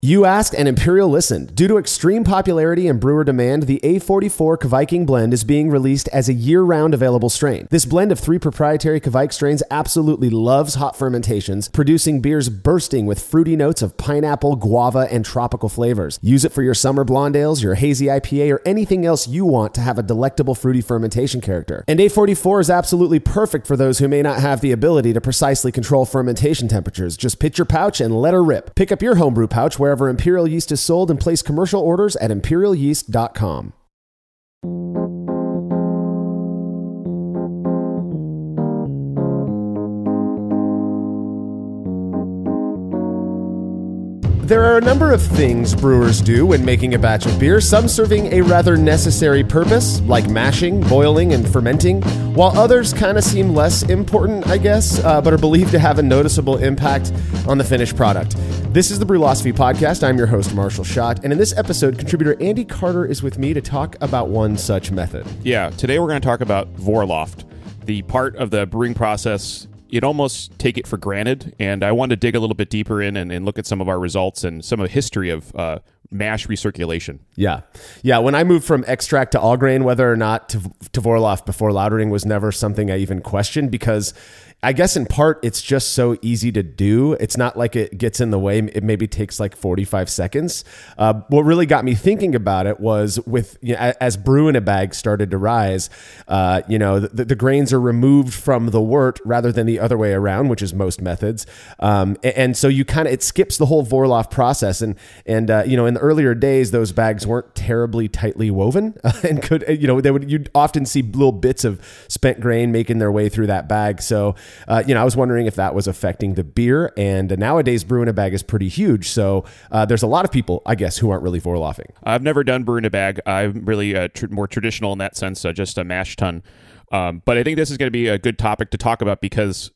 You asked and Imperial listened. Due to extreme popularity and brewer demand, the A44 Kveik blend is being released as a year-round available strain. This blend of 3 proprietary Kveik strains absolutely loves hot fermentations, producing beers bursting with fruity notes of pineapple, guava, and tropical flavors. Use it for your summer blonde ales, your hazy IPA, or anything else you want to have a delectable fruity fermentation character. And A44 is absolutely perfect for those who may not have the ability to precisely control fermentation temperatures. Just pitch your pouch and let her rip. Pick up your homebrew pouch wherever Imperial Yeast is sold and place commercial orders at imperialyeast.com. There are a number of things brewers do when making a batch of beer, some serving a rather necessary purpose, like mashing, boiling, and fermenting, while others kind of seem less important, I guess, but are believed to have a noticeable impact on the finished product. This is the Brewlosophy Podcast. I'm your host, Marshall Schott, and in this episode, contributor Andy Carter is with me to talk about one such method. Yeah, today we're going to talk about Vorlauf, the part of the brewing process you'd almost take it for granted, and I wanted to dig a little bit deeper in and look at some of our results and some of the history of mash recirculation. Yeah. When I moved from extract to all grain, whether or not to Vorlauf before lautering was never something I even questioned, because I guess in part it's just so easy to do. It's not like it gets in the way. It maybe takes like 45 seconds. What really got me thinking about it was as brew in a bag started to rise, the grains are removed from the wort rather than the other way around, which is most methods. And so it skips the whole Vorlauf process. And in the earlier days, those bags weren't terribly tightly woven and you'd often see little bits of spent grain making their way through that bag. So, I was wondering if that was affecting the beer, and nowadays brew in a bag is pretty huge. So there's a lot of people, I guess, who aren't really Vorlaufing. I've never done brew in a bag. I'm really more traditional in that sense, just a mash tun. But I think this is going to be a good topic to talk about because,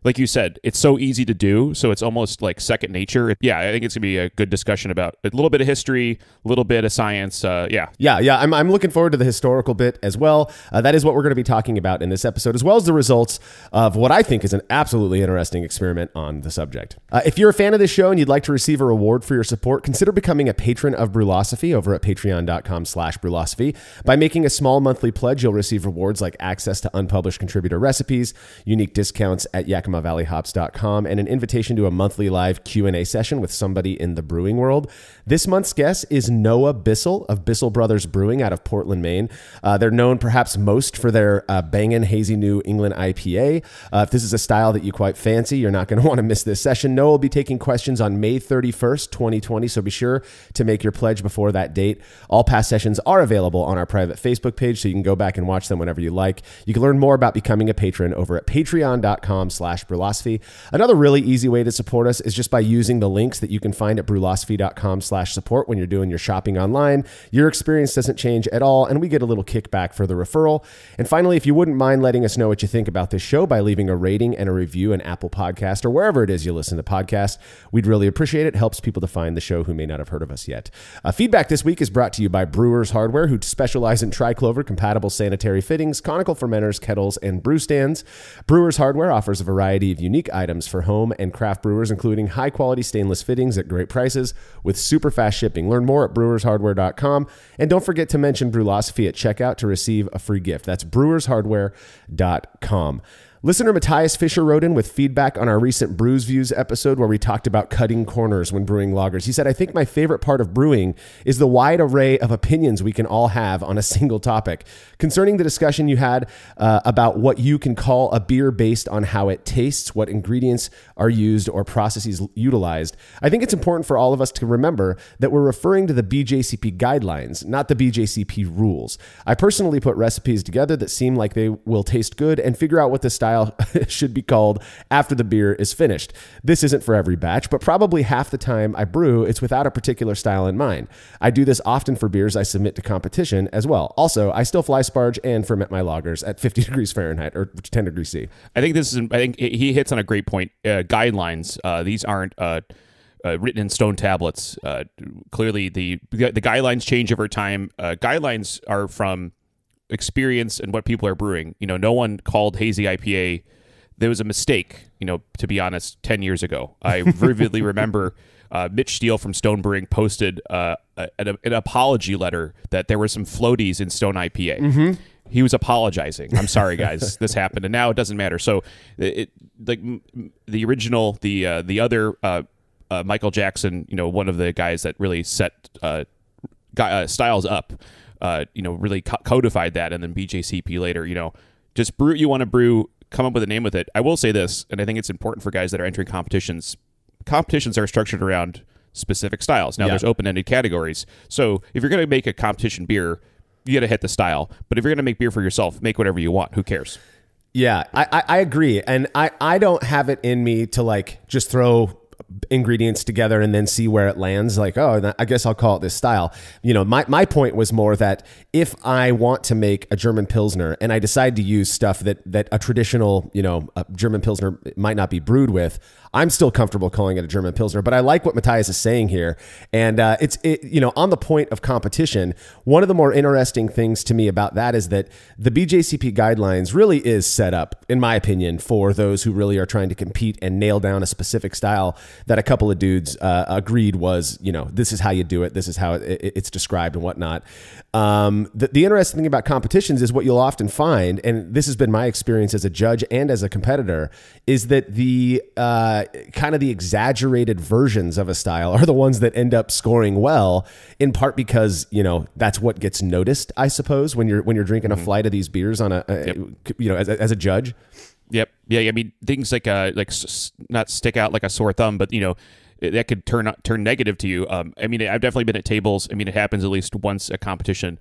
like you said, it's so easy to do, so it's almost like second nature. Yeah, I think it's going to be a good discussion about a little bit of history, a little bit of science. Yeah. I'm looking forward to the historical bit as well. That is what we're going to be talking about in this episode, as well as the results of what I think is an absolutely interesting experiment on the subject. If you're a fan of this show and you'd like to receive a reward for your support, consider becoming a patron of Brewlosophy over at patreon.com/Brewlosophy. By making a small monthly pledge, you'll receive rewards like access to unpublished contributor recipes, unique discounts at YakimaValleyHops.com, and an invitation to a monthly live Q&A session with somebody in the brewing world. This month's guest is Noah Bissell of Bissell Brothers Brewing out of Portland, Maine. They're known perhaps most for their Bangin' Hazy New England IPA. If this is a style that you quite fancy, you're not going to want to miss this session. Noah will be taking questions on May 31st, 2020, so be sure to make your pledge before that date. All past sessions are available on our private Facebook page, so you can go back and watch them whenever you like. You can learn more about becoming a patron over at patreon.com/Brewlosophy. Another really easy way to support us is just by using the links that you can find at brewlosophy.com/support when you're doing your shopping online. Your experience doesn't change at all, and we get a little kickback for the referral. And finally, if you wouldn't mind letting us know what you think about this show by leaving a rating and a review in Apple Podcast or wherever it is you listen to podcasts, we'd really appreciate it. It helps people to find the show who may not have heard of us yet. Feedback this week is brought to you by Brewers Hardware, who specialize in triclover compatible sanitary fittings, conical fermenters, kettles, and brew stands. Brewers Hardware offers a variety of unique items for home and craft brewers, including high-quality stainless fittings at great prices with super fast shipping. Learn more at brewershardware.com, and don't forget to mention Brewlosophy at checkout to receive a free gift. That's brewershardware.com. Listener Matthias Fisher wrote in with feedback on our recent Brews Views episode where we talked about cutting corners when brewing lagers. He said, I think my favorite part of brewing is the wide array of opinions we can all have on a single topic. Concerning the discussion you had about what you can call a beer based on how it tastes, what ingredients are used or processes utilized, I think it's important for all of us to remember that we're referring to the BJCP guidelines, not the BJCP rules. I personally put recipes together that seem like they will taste good and figure out what the style should be called after the beer is finished. This isn't for every batch, but probably half the time I brew, it's without a particular style in mind. I do this often for beers I submit to competition as well. Also, I still fly sparge and ferment my lagers at 50 degrees Fahrenheit or 10 degrees C. I think he hits on a great point. Guidelines. These aren't written in stone tablets. Clearly, the guidelines change over time. Guidelines are from experience and what people are brewing. No one called hazy IPA. There was a mistake, to be honest, 10 years ago. I vividly remember Mitch Steele from Stone Brewing posted an apology letter that there were some floaties in Stone IPA. Mm-hmm. He was apologizing. I'm sorry, guys, this happened, and now it doesn't matter. So, like the original, the other Michael Jackson, one of the guys that really set styles up, really codified that, and then BJCP later, just brew what you want to brew, come up with a name with it. I will say this, and I think it's important for guys that are entering competitions. Competitions are structured around specific styles. Now, there's open-ended categories. So if you're going to make a competition beer, you got to hit the style. But if you're going to make beer for yourself, make whatever you want. Who cares? Yeah, I agree. And I don't have it in me to like just throw ingredients together and then see where it lands. Like, oh, I guess I'll call it this style. My point was more that if I want to make a German Pilsner and I decide to use stuff that a traditional, a German Pilsner might not be brewed with, I'm still comfortable calling it a German Pilsner. But I like what Matthias is saying here. And it's on the point of competition, one of the more interesting things to me about that is that the BJCP guidelines really is set up, in my opinion, for those who really are trying to compete and nail down a specific style that a couple of dudes agreed was, this is how you do it. This is how it's described and whatnot. The interesting thing about competitions is what you'll often find, and this has been my experience as a judge and as a competitor, is that the kind of the exaggerated versions of a style are the ones that end up scoring well, in part because, that's what gets noticed, I suppose, when you're drinking a flight of these beers on as a judge. Yep. Yeah. I mean, things like not stick out like a sore thumb, but that could turn negative to you. I mean, I've definitely been at tables. I mean, it happens at least once a competition.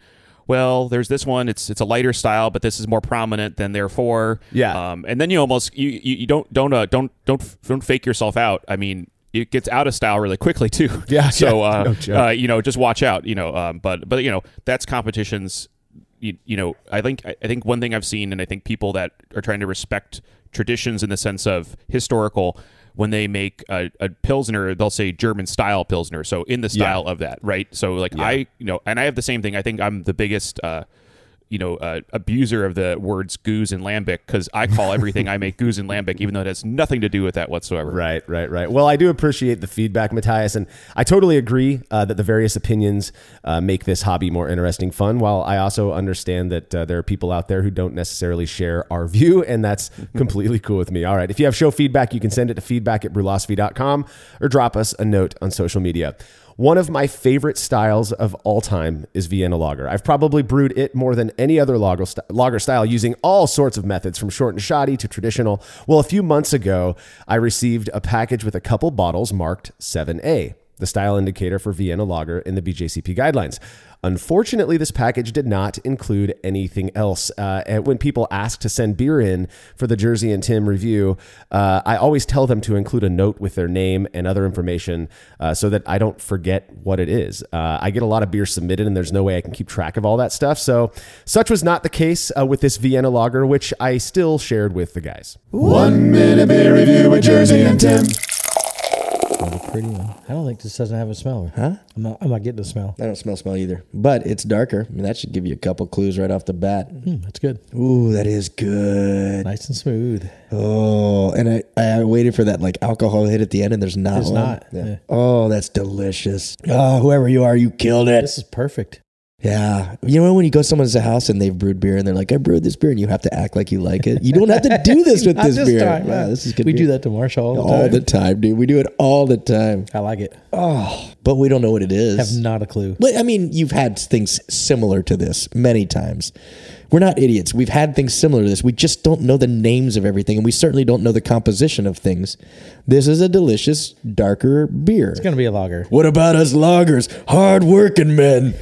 Well, there's this one. It's a lighter style, but this is more prominent than therefore. Yeah. And then you almost you don't fake yourself out. I mean, it gets out of style really quickly too. Yeah. So just watch out. But that's competitions. I think one thing I've seen, and I think people that are trying to respect traditions in the sense of historical, when they make a Pilsner, they'll say German style Pilsner. So in the style of that, right? So like and I have the same thing. I think I'm the biggest, abuser of the words goose and lambic, because I call everything I make goose and lambic, even though it has nothing to do with that whatsoever. Right. Well, I do appreciate the feedback, Matthias, and I totally agree that the various opinions make this hobby more interesting, fun, while I also understand that there are people out there who don't necessarily share our view, and that's completely cool with me. All right. If you have show feedback, you can send it to feedback@brewlosophy.com or drop us a note on social media. One of my favorite styles of all time is Vienna Lager. I've probably brewed it more than any other lager style, using all sorts of methods, from short and shoddy to traditional. Well, a few months ago, I received a package with a couple bottles marked 7A, the style indicator for Vienna Lager in the BJCP guidelines. Unfortunately, this package did not include anything else. When people ask to send beer in for the Jersey and Tim review, I always tell them to include a note with their name and other information so that I don't forget what it is. I get a lot of beer submitted, and there's no way I can keep track of all that stuff. So such was not the case with this Vienna Lager, which I still shared with the guys. 1 minute beer review with Jersey and Tim. Pretty one. I don't think this doesn't have a smell. Huh? I'm not getting a smell. I don't smell either. But it's darker. I mean, that should give you a couple clues right off the bat. That's good. Ooh, that is good. Nice and smooth. Oh, and I waited for that like alcohol hit at the end, and there's not one. Not. Yeah. Oh, that's delicious. Oh, whoever you are, you killed it. This is perfect. Yeah. When you go to someone's house and they've brewed beer and they're like, I brewed this beer, and you have to act like you like it. You don't have to do this with this beer. Wow, this is good. We do that to Marshall all the time. All the time, dude. We do it all the time. I like it. Oh, but we don't know what it is. Have not a clue. But I mean, you've had things similar to this many times. We're not idiots. We've had things similar to this. We just don't know the names of everything, and we certainly don't know the composition of things. This is a delicious, darker beer. It's going to be a lager. What about us loggers? Hard-working men.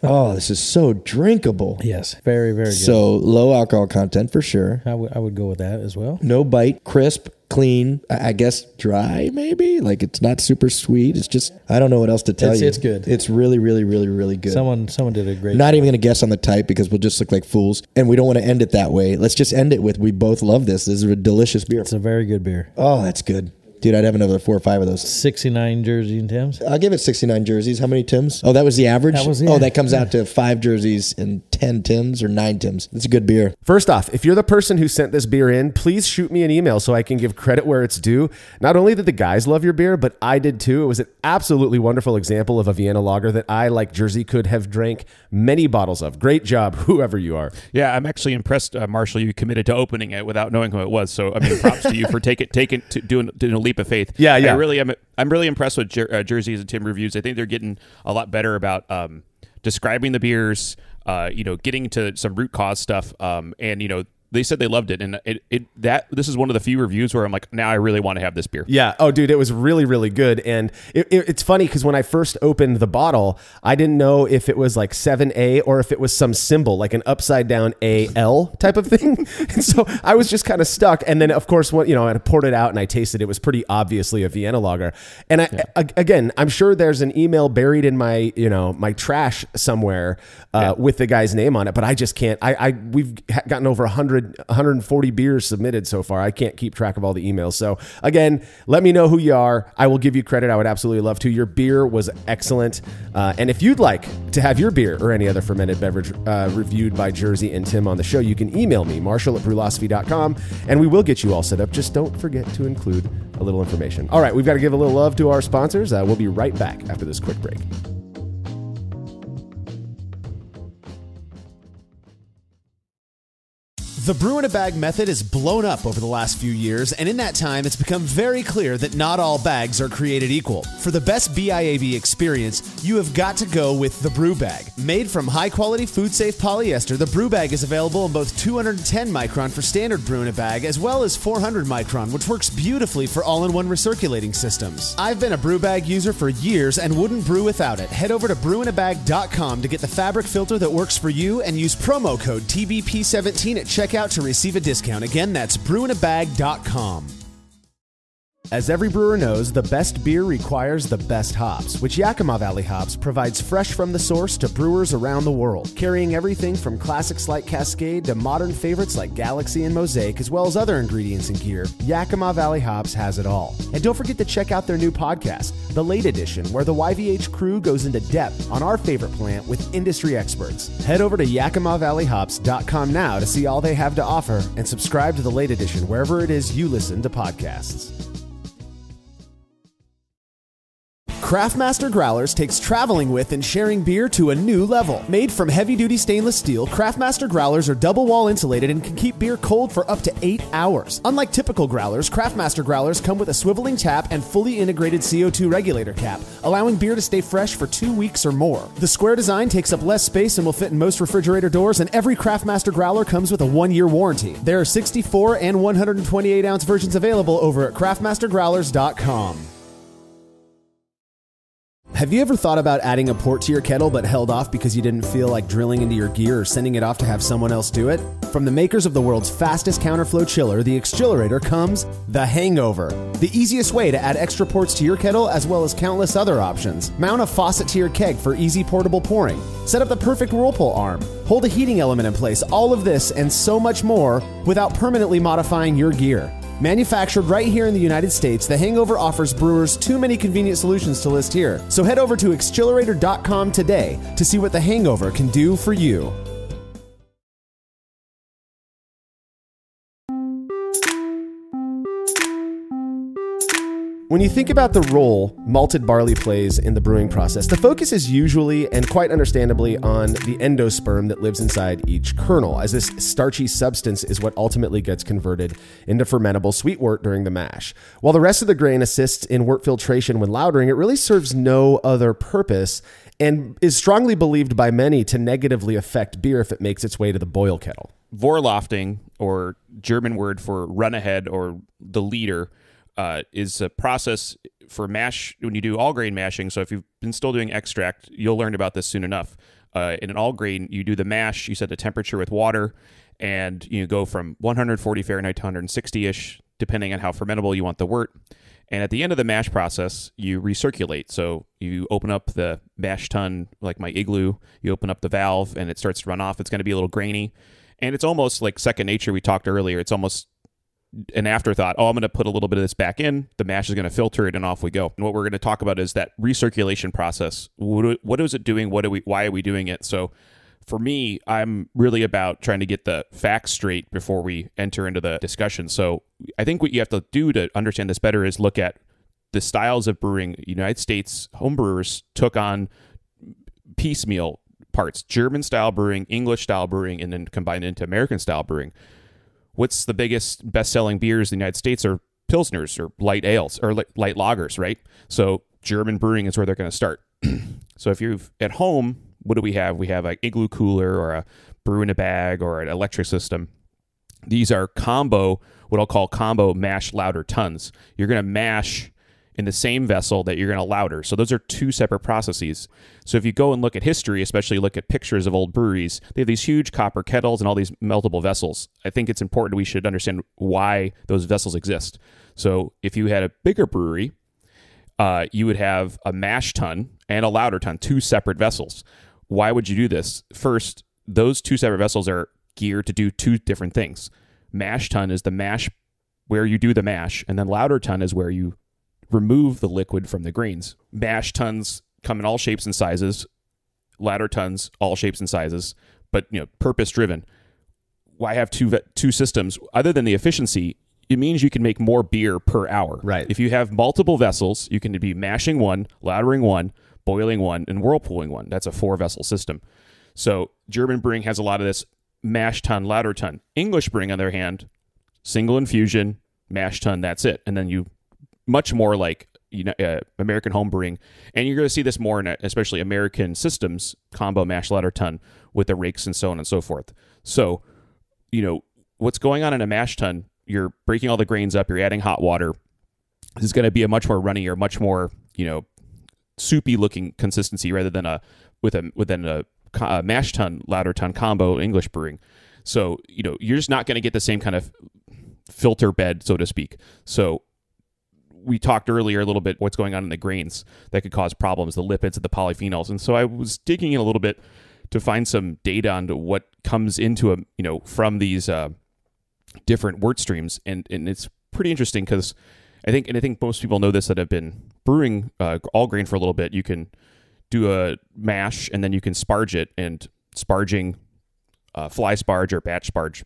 Oh, this is so drinkable. Yes, very, very good. So low alcohol content for sure. I would go with that as well. No bite, crisp, clean, I guess dry maybe. Like, it's not super sweet. It's just, I don't know what else to tell you. It's good. It's really, really, really, really good. Someone did a great Not job. even going to guess on the type, because we'll just look like fools. And we don't want to end it that way. Let's just end it with, we both love this. This is a delicious beer. It's a very good beer. Oh, that's good. Dude, I'd have another 4 or 5 of those. 69 Jersey and Tims. I'll give it 69 jerseys. How many Tims? Oh, that was the average? That was, Oh, that comes out to 5 jerseys and 10 Tims or 9 Tims. It's a good beer. First off, if you're the person who sent this beer in, please shoot me an email so I can give credit where it's due. Not only did the guys love your beer, but I did too. It was an absolutely wonderful example of a Vienna lager that I, like Jersey, could have drank many bottles of. Great job, whoever you are. Yeah, I'm actually impressed, Marshall. You committed to opening it without knowing who it was. So, I mean, props to you for doing a leap of faith. Yeah. I'm really impressed with Jersey's and Tim reviews. I think they're getting a lot better about describing the beers, getting to some root cause stuff, and they said they loved it, and this is one of the few reviews where I'm like, now I really want to have this beer. Yeah. Oh, dude, it was really, really good. And it's funny because when I first opened the bottle, I didn't know if it was like 7A or if it was some symbol, like an upside down AL type of thing. And so I was just kind of stuck. And then, of course, when I poured it out and I tasted it, was pretty obviously a Vienna lager. And again, I'm sure there's an email buried in my my trash somewhere with the guy's name on it, but I just can't. We've gotten over 140 beers submitted so far. I can't keep track of all the emails. So again, let me know who you are. I will give you credit. I would absolutely love to. Your beer was excellent. And if you'd like to have your beer or any other fermented beverage reviewed by Jersey and Tim on the show, you can email me, marshall@brewlosophy.com, and we will get you all set up. Just don't forget to include a little information. All right, we've got to give a little love to our sponsors. We'll be right back after this quick break. The brew in a bag method has blown up over the last few years, and in that time, it's become very clear that not all bags are created equal. For the best BIAB experience, you have got to go with the brew bag. Made from high-quality, food-safe polyester, the brew bag is available in both 210 micron for standard brew in a bag, as well as 400 micron, which works beautifully for all-in-one recirculating systems. I've been a brew bag user for years and wouldn't brew without it. Head over to brewinabag.com to get the fabric filter that works for you, and use promo code TBP17 at checkout to receive a discount. Again, that's brewinabag.com. As every brewer knows, the best beer requires the best hops, which Yakima Valley Hops provides fresh from the source to brewers around the world, carrying everything from classics like Cascade to modern favorites like Galaxy and Mosaic, as well as other ingredients and gear. Yakima Valley Hops has it all. And don't forget to check out their new podcast, The Late Edition, where the YVH crew goes into depth on our favorite plant with industry experts. Head over to YakimaValleyHops.com now to see all they have to offer, and subscribe to The Late Edition wherever it is you listen to podcasts. Craftmaster Growlers takes traveling with and sharing beer to a new level. Made from heavy-duty stainless steel, Craftmaster Growlers are double-wall insulated and can keep beer cold for up to 8 hours. Unlike typical growlers, Craftmaster Growlers come with a swiveling tap and fully integrated CO2 regulator cap, allowing beer to stay fresh for 2 weeks or more. The square design takes up less space and will fit in most refrigerator doors, and every Craftmaster Growler comes with a 1-year warranty. There are 64 and 128-ounce versions available over at craftmastergrowlers.com. Have you ever thought about adding a port to your kettle but held off because you didn't feel like drilling into your gear or sending it off to have someone else do it? From the makers of the world's fastest counterflow chiller, the Xchillerator, comes the Hangover, the easiest way to add extra ports to your kettle as well as countless other options. Mount a faucet to your keg for easy portable pouring. Set up the perfect whirlpool arm. Hold a heating element in place. All of this and so much more without permanently modifying your gear. Manufactured right here in the United States, the Hangover offers brewers too many convenient solutions to list here. So head over to xchillerator.com today to see what the Hangover can do for you. When you think about the role malted barley plays in the brewing process, the focus is usually, and quite understandably, on the endosperm that lives inside each kernel, as this starchy substance is what ultimately gets converted into fermentable sweet wort during the mash. While the rest of the grain assists in wort filtration when lautering, it really serves no other purpose and is strongly believed by many to negatively affect beer if it makes its way to the boil kettle. Vorlofting, or German word for run ahead or the leader, is a process for mash when you do all grain mashing. So if you've been still doing extract, you'll learn about this soon enough. In an all grain, you do the mash, you set the temperature with water, and you go from 140 Fahrenheit to 160-ish, depending on how fermentable you want the wort. And at the end of the mash process, you recirculate. So you open up the mash tun, like my igloo, you open up the valve, and it starts to run off. It's going to be a little grainy. And it's almost like second nature. We talked earlier. It's almost an afterthought. Oh, I'm going to put a little bit of this back in. The mash is going to filter it, and off we go. And what we're going to talk about is that recirculation process. What is it doing? Why are we doing it? So for me, I'm really about trying to get the facts straight before we enter into the discussion. So I think what you have to do to understand this better is look at the styles of brewing. United States homebrewers took on piecemeal parts, German style brewing, English style brewing, and then combined into American style brewing. What's the biggest best-selling beers in the United States are pilsners or light ales or light lagers, right? So German brewing is where they're going to start. So if you're at home, what do we have? We have an igloo cooler or a brew in a bag or an electric system. These are what I'll call combo mash lauter tons. You're going to mash in the same vessel that you're going to lauter. So those are two separate processes. So if you go and look at history, especially look at pictures of old breweries, they have these huge copper kettles and all these meltable vessels. I think it's important we should understand why those vessels exist. So if you had a bigger brewery, you would have a mash tun and a lauter tun, two separate vessels. Why would you do this? First, those two separate vessels are geared to do two different things. Mash tun is the mash where you do the mash, and then lauter tun is where you remove the liquid from the grains. Mash tuns come in all shapes and sizes. Lauter tuns, all shapes and sizes, but purpose driven. Why have two systems? Other than the efficiency, it means you can make more beer per hour. Right. If you have multiple vessels, you can be mashing one, lautering one, boiling one, and whirlpooling one. That's a 4-vessel system. So German brewing has a lot of this mash tun, lauter tun. English brewing, on the other hand, single infusion, mash tun, that's it. And then you much more like American home brewing. And you're going to see this more in especially American systems, combo mash lauter tun with the rakes and so on and so forth. So, what's going on in a mash tun, you're breaking all the grains up, you're adding hot water. This is going to be a much more runny or much more, soupy looking consistency rather than within a mash tun, lauter tun combo English brewing. So, you're just not going to get the same kind of filter bed, so to speak. So we talked earlier a little bit what's going on in the grains that could cause problems, the lipids and the polyphenols. And so I was digging in a little bit to find some data on what comes into from these different wort streams. And it's pretty interesting because I think most people know this that have been brewing all grain for a little bit. You can do a mash and then you can sparge it, and sparging, fly sparge or batch sparge,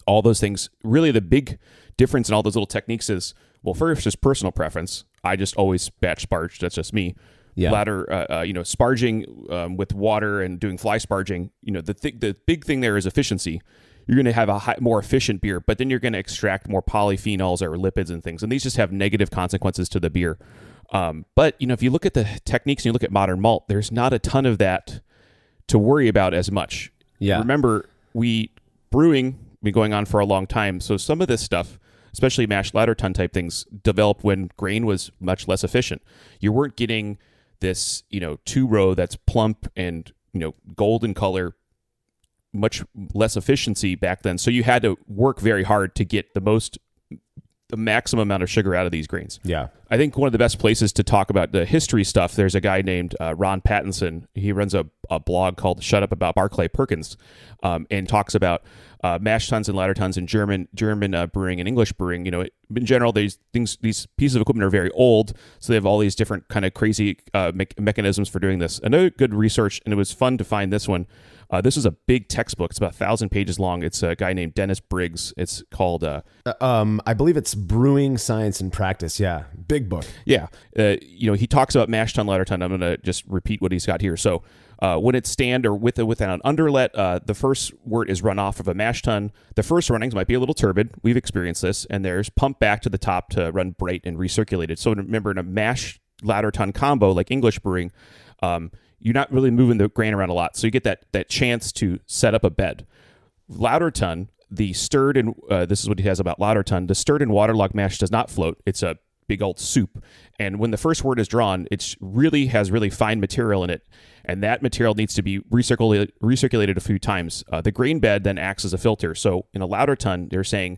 all those things. Really the big difference in all those little techniques is, well, first is personal preference. I just always batch sparge. That's just me. Yeah. Latter, sparging with water and doing fly sparging. The big thing there is efficiency. You're going to have a more efficient beer, but then you're going to extract more polyphenols or lipids and things, and these just have negative consequences to the beer. But if you look at the techniques and you look at modern malt, there's not a ton of that to worry about as much. Yeah. Remember, brewing been going on for a long time, so some of this stuff, especially mash lauter tun type things, developed when grain was much less efficient. You weren't getting this, 2-row that's plump and, golden color, much less efficiency back then. So you had to work very hard to get the maximum amount of sugar out of these grains. Yeah. I think one of the best places to talk about the history stuff, there's a guy named Ron Pattinson. He runs a blog called Shut Up About Barclay Perkins, and talks about mash tuns and lauter tuns in German brewing and English brewing. In general, these pieces of equipment are very old, so they have all these different kind of crazy mechanisms for doing this. Another good research, and it was fun to find this one. This is a big textbook. It's about 1,000 pages long. It's a guy named Dennis Briggs. It's called... I believe it's Brewing Science and Practice. Yeah. Big book. Yeah. He talks about mash tun, lauter tun. I'm going to just repeat what he's got here. So when it's stand or with an underlet, the first wort is run off of a mash tun. The first runnings might be a little turbid. We've experienced this. And there's pumped back to the top to run bright and recirculated. So remember, in a mash lauter tun combo like English brewing, you're not really moving the grain around a lot. So you get that chance to set up a bed. Lauter tun, the stirred and this is what he has about lauter tun. The stirred and waterlogged mash does not float. It's a big old soup. And when the first wort is drawn, it really has really fine material in it. And that material needs to be recirculated a few times. The grain bed then acts as a filter. So in a lauter tun, they're saying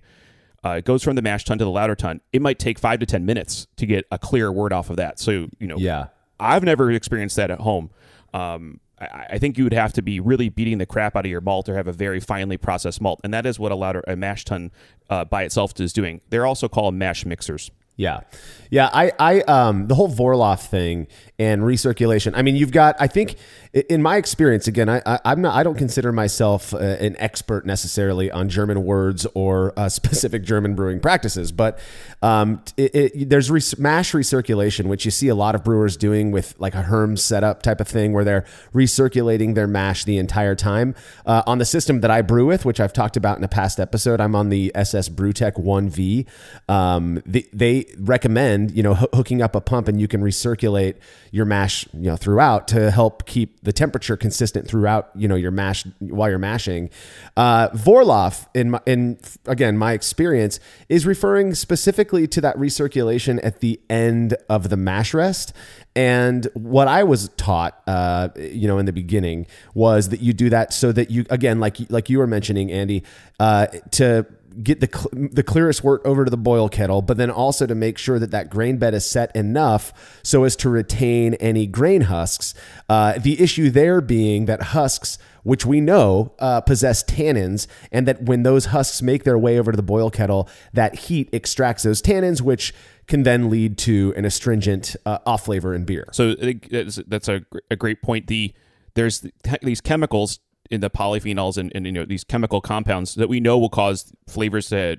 it goes from the mash tun to the lauter tun. It might take 5 to 10 minutes to get a clear wort off of that. So, Yeah. I've never experienced that at home. I think you would have to be really beating the crap out of your malt or have a very finely processed malt. And that is what a mash tun by itself is doing. They're also called mash mixers. Yeah. Yeah. The whole Vorlauf thing and recirculation. I mean, you've got, I think in my experience, again, I don't consider myself an expert necessarily on German words or specific German brewing practices, but there's mash recirculation, which you see a lot of brewers doing with like a Herm setup type of thing where they're recirculating their mash the entire time. On the system that I brew with, which I've talked about in a past episode, I'm on the SS Brewtech 1V. They recommend, hooking up a pump and you can recirculate your mash, throughout to help keep the temperature consistent throughout, your mash while you're mashing. Vorlauf, in my experience, is referring specifically to that recirculation at the end of the mash rest. And what I was taught, in the beginning was that you do that so that you, again, like you were mentioning, Andy, to get the clearest wort over to the boil kettle, but then also to make sure that grain bed is set enough so as to retain any grain husks. The issue there being that husks, which we know possess tannins, and that when those husks make their way over to the boil kettle, that heat extracts those tannins, which can then lead to an astringent off flavor in beer. So I think that's a great point. There's these chemicals in the polyphenols and these chemical compounds that we know will cause flavors to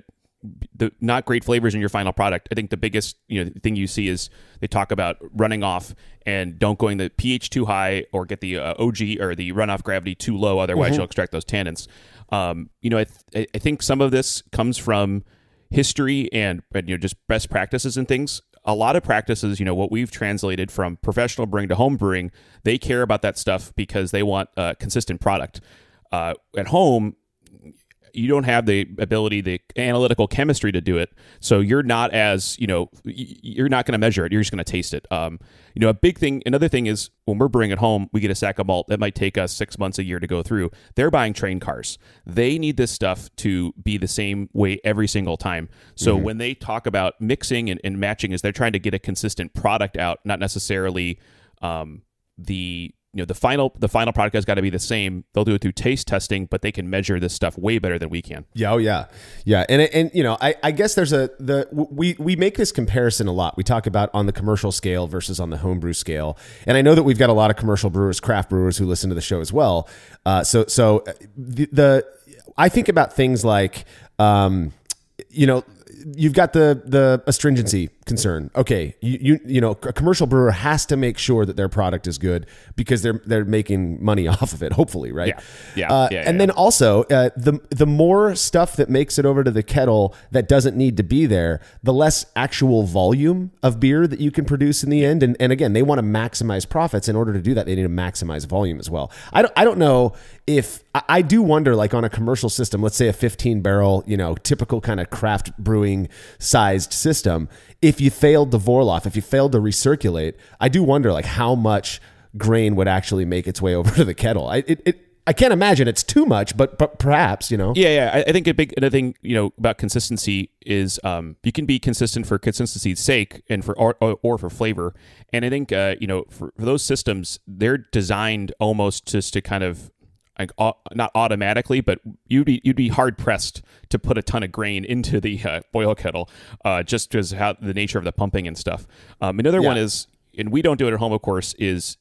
not great flavors in your final product. I think the biggest thing you see is they talk about running off and don't going the pH too high or get the OG or the runoff gravity too low. Otherwise, you'll extract those tannins. I think some of this comes from history and just best practices and things. A lot of practices, what we've translated from professional brewing to home brewing, they care about that stuff because they want a consistent product. At home, you don't have the ability, the analytical chemistry to do it. So you're not as, you're not going to measure it. You're just going to taste it. A big thing, another thing is when we're brewing at home, we get a sack of malt that might take us 6 months, a year to go through. They're buying train cars. They need this stuff to be the same way every single time. So when they talk about mixing and matching, is they're trying to get a consistent product out, not necessarily the final product has got to be the same. They'll do it through taste testing, but they can measure this stuff way better than we can. Yeah, oh yeah, yeah. And I guess there's we make this comparison a lot. We talk about on the commercial scale versus on the homebrew scale, and I know that we've got a lot of commercial brewers, craft brewers who listen to the show as well. So I think about things like you've got the astringency concern. Okay, a commercial brewer has to make sure that their product is good because they're making money off of it. Hopefully, right? Yeah. And then also the more stuff that makes it over to the kettle that doesn't need to be there, the less actual volume of beer that you can produce in the end. And again, they want to maximize profits. In order to do that, they need to maximize volume as well. I don't know if I do wonder, like on a commercial system, let's say a 15 barrel, typical kind of craft brewing sized system, if you failed the Vorlauf, if you failed to recirculate, I do wonder like how much grain would actually make its way over to the kettle. I can't imagine it's too much, but perhaps, Yeah. I think another thing, about consistency is you can be consistent for consistency's sake and or for flavor. And I think, for those systems, they're designed almost just to kind of like not automatically, but you'd be hard pressed to put a ton of grain into the boil kettle, just because how the nature of the pumping and stuff. Another one is, and we don't do it at home, of course, is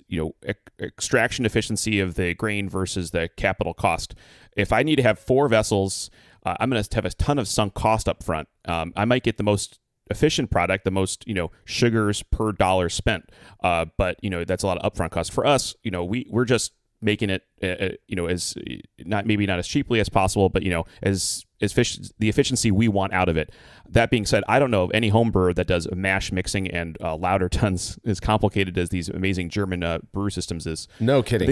extraction efficiency of the grain versus the capital cost. If I need to have 4 vessels, I'm going to have a ton of sunk cost up front. I might get the most efficient product, the most sugars per dollar spent, but that's a lot of upfront cost for us. We're just making it as not as cheaply as possible, but as the efficiency we want out of it. That being said, I don't know of any home brewer that does mash mixing and lauter tons as complicated as these amazing German brew systems is. No kidding.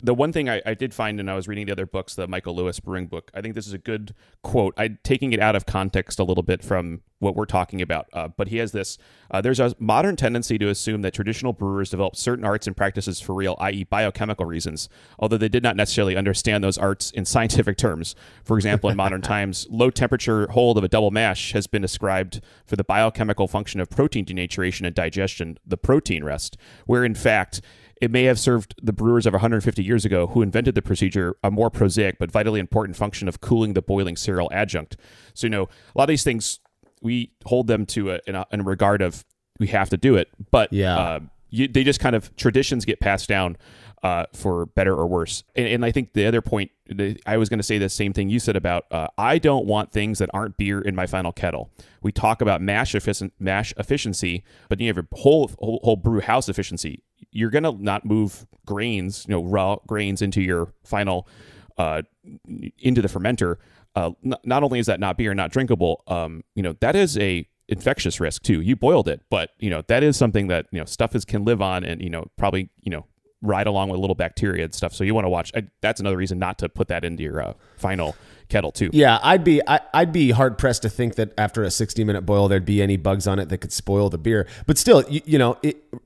The one thing I did find, and I was reading the other books, the Michael Lewis brewing book, I think this is a good quote. I'm taking it out of context a little bit from what we're talking about, but he has this. There's a modern tendency to assume that traditional brewers developed certain arts and practices for real, i.e. biochemical reasons, although they did not necessarily understand those arts in scientific terms. For example, in modern times, low temperature hold of a double mash has been ascribed for the biochemical function of protein denaturation and digestion, the protein rest, where in fact it may have served the brewers of 150 years ago who invented the procedure a more prosaic but vitally important function of cooling the boiling cereal adjunct. So, a lot of these things we hold them to in a regard of we have to do it, but they just kind of traditions get passed down for better or worse. And I think the other point, I was going to say the same thing you said about I don't want things that aren't beer in my final kettle. We talk about mash efficiency, but you have your whole brew house efficiency. You're going to not move grains, raw grains into your final into the fermenter. Not only is that not beer, not drinkable, that is a infectious risk too. You boiled it, but that is something that stuff can live on, and probably ride along with little bacteria and stuff. So you want to watch. That's another reason not to put that into your final kettle too. Yeah, I'd be hard pressed to think that after a 60-minute boil there'd be any bugs on it that could spoil the beer. But still,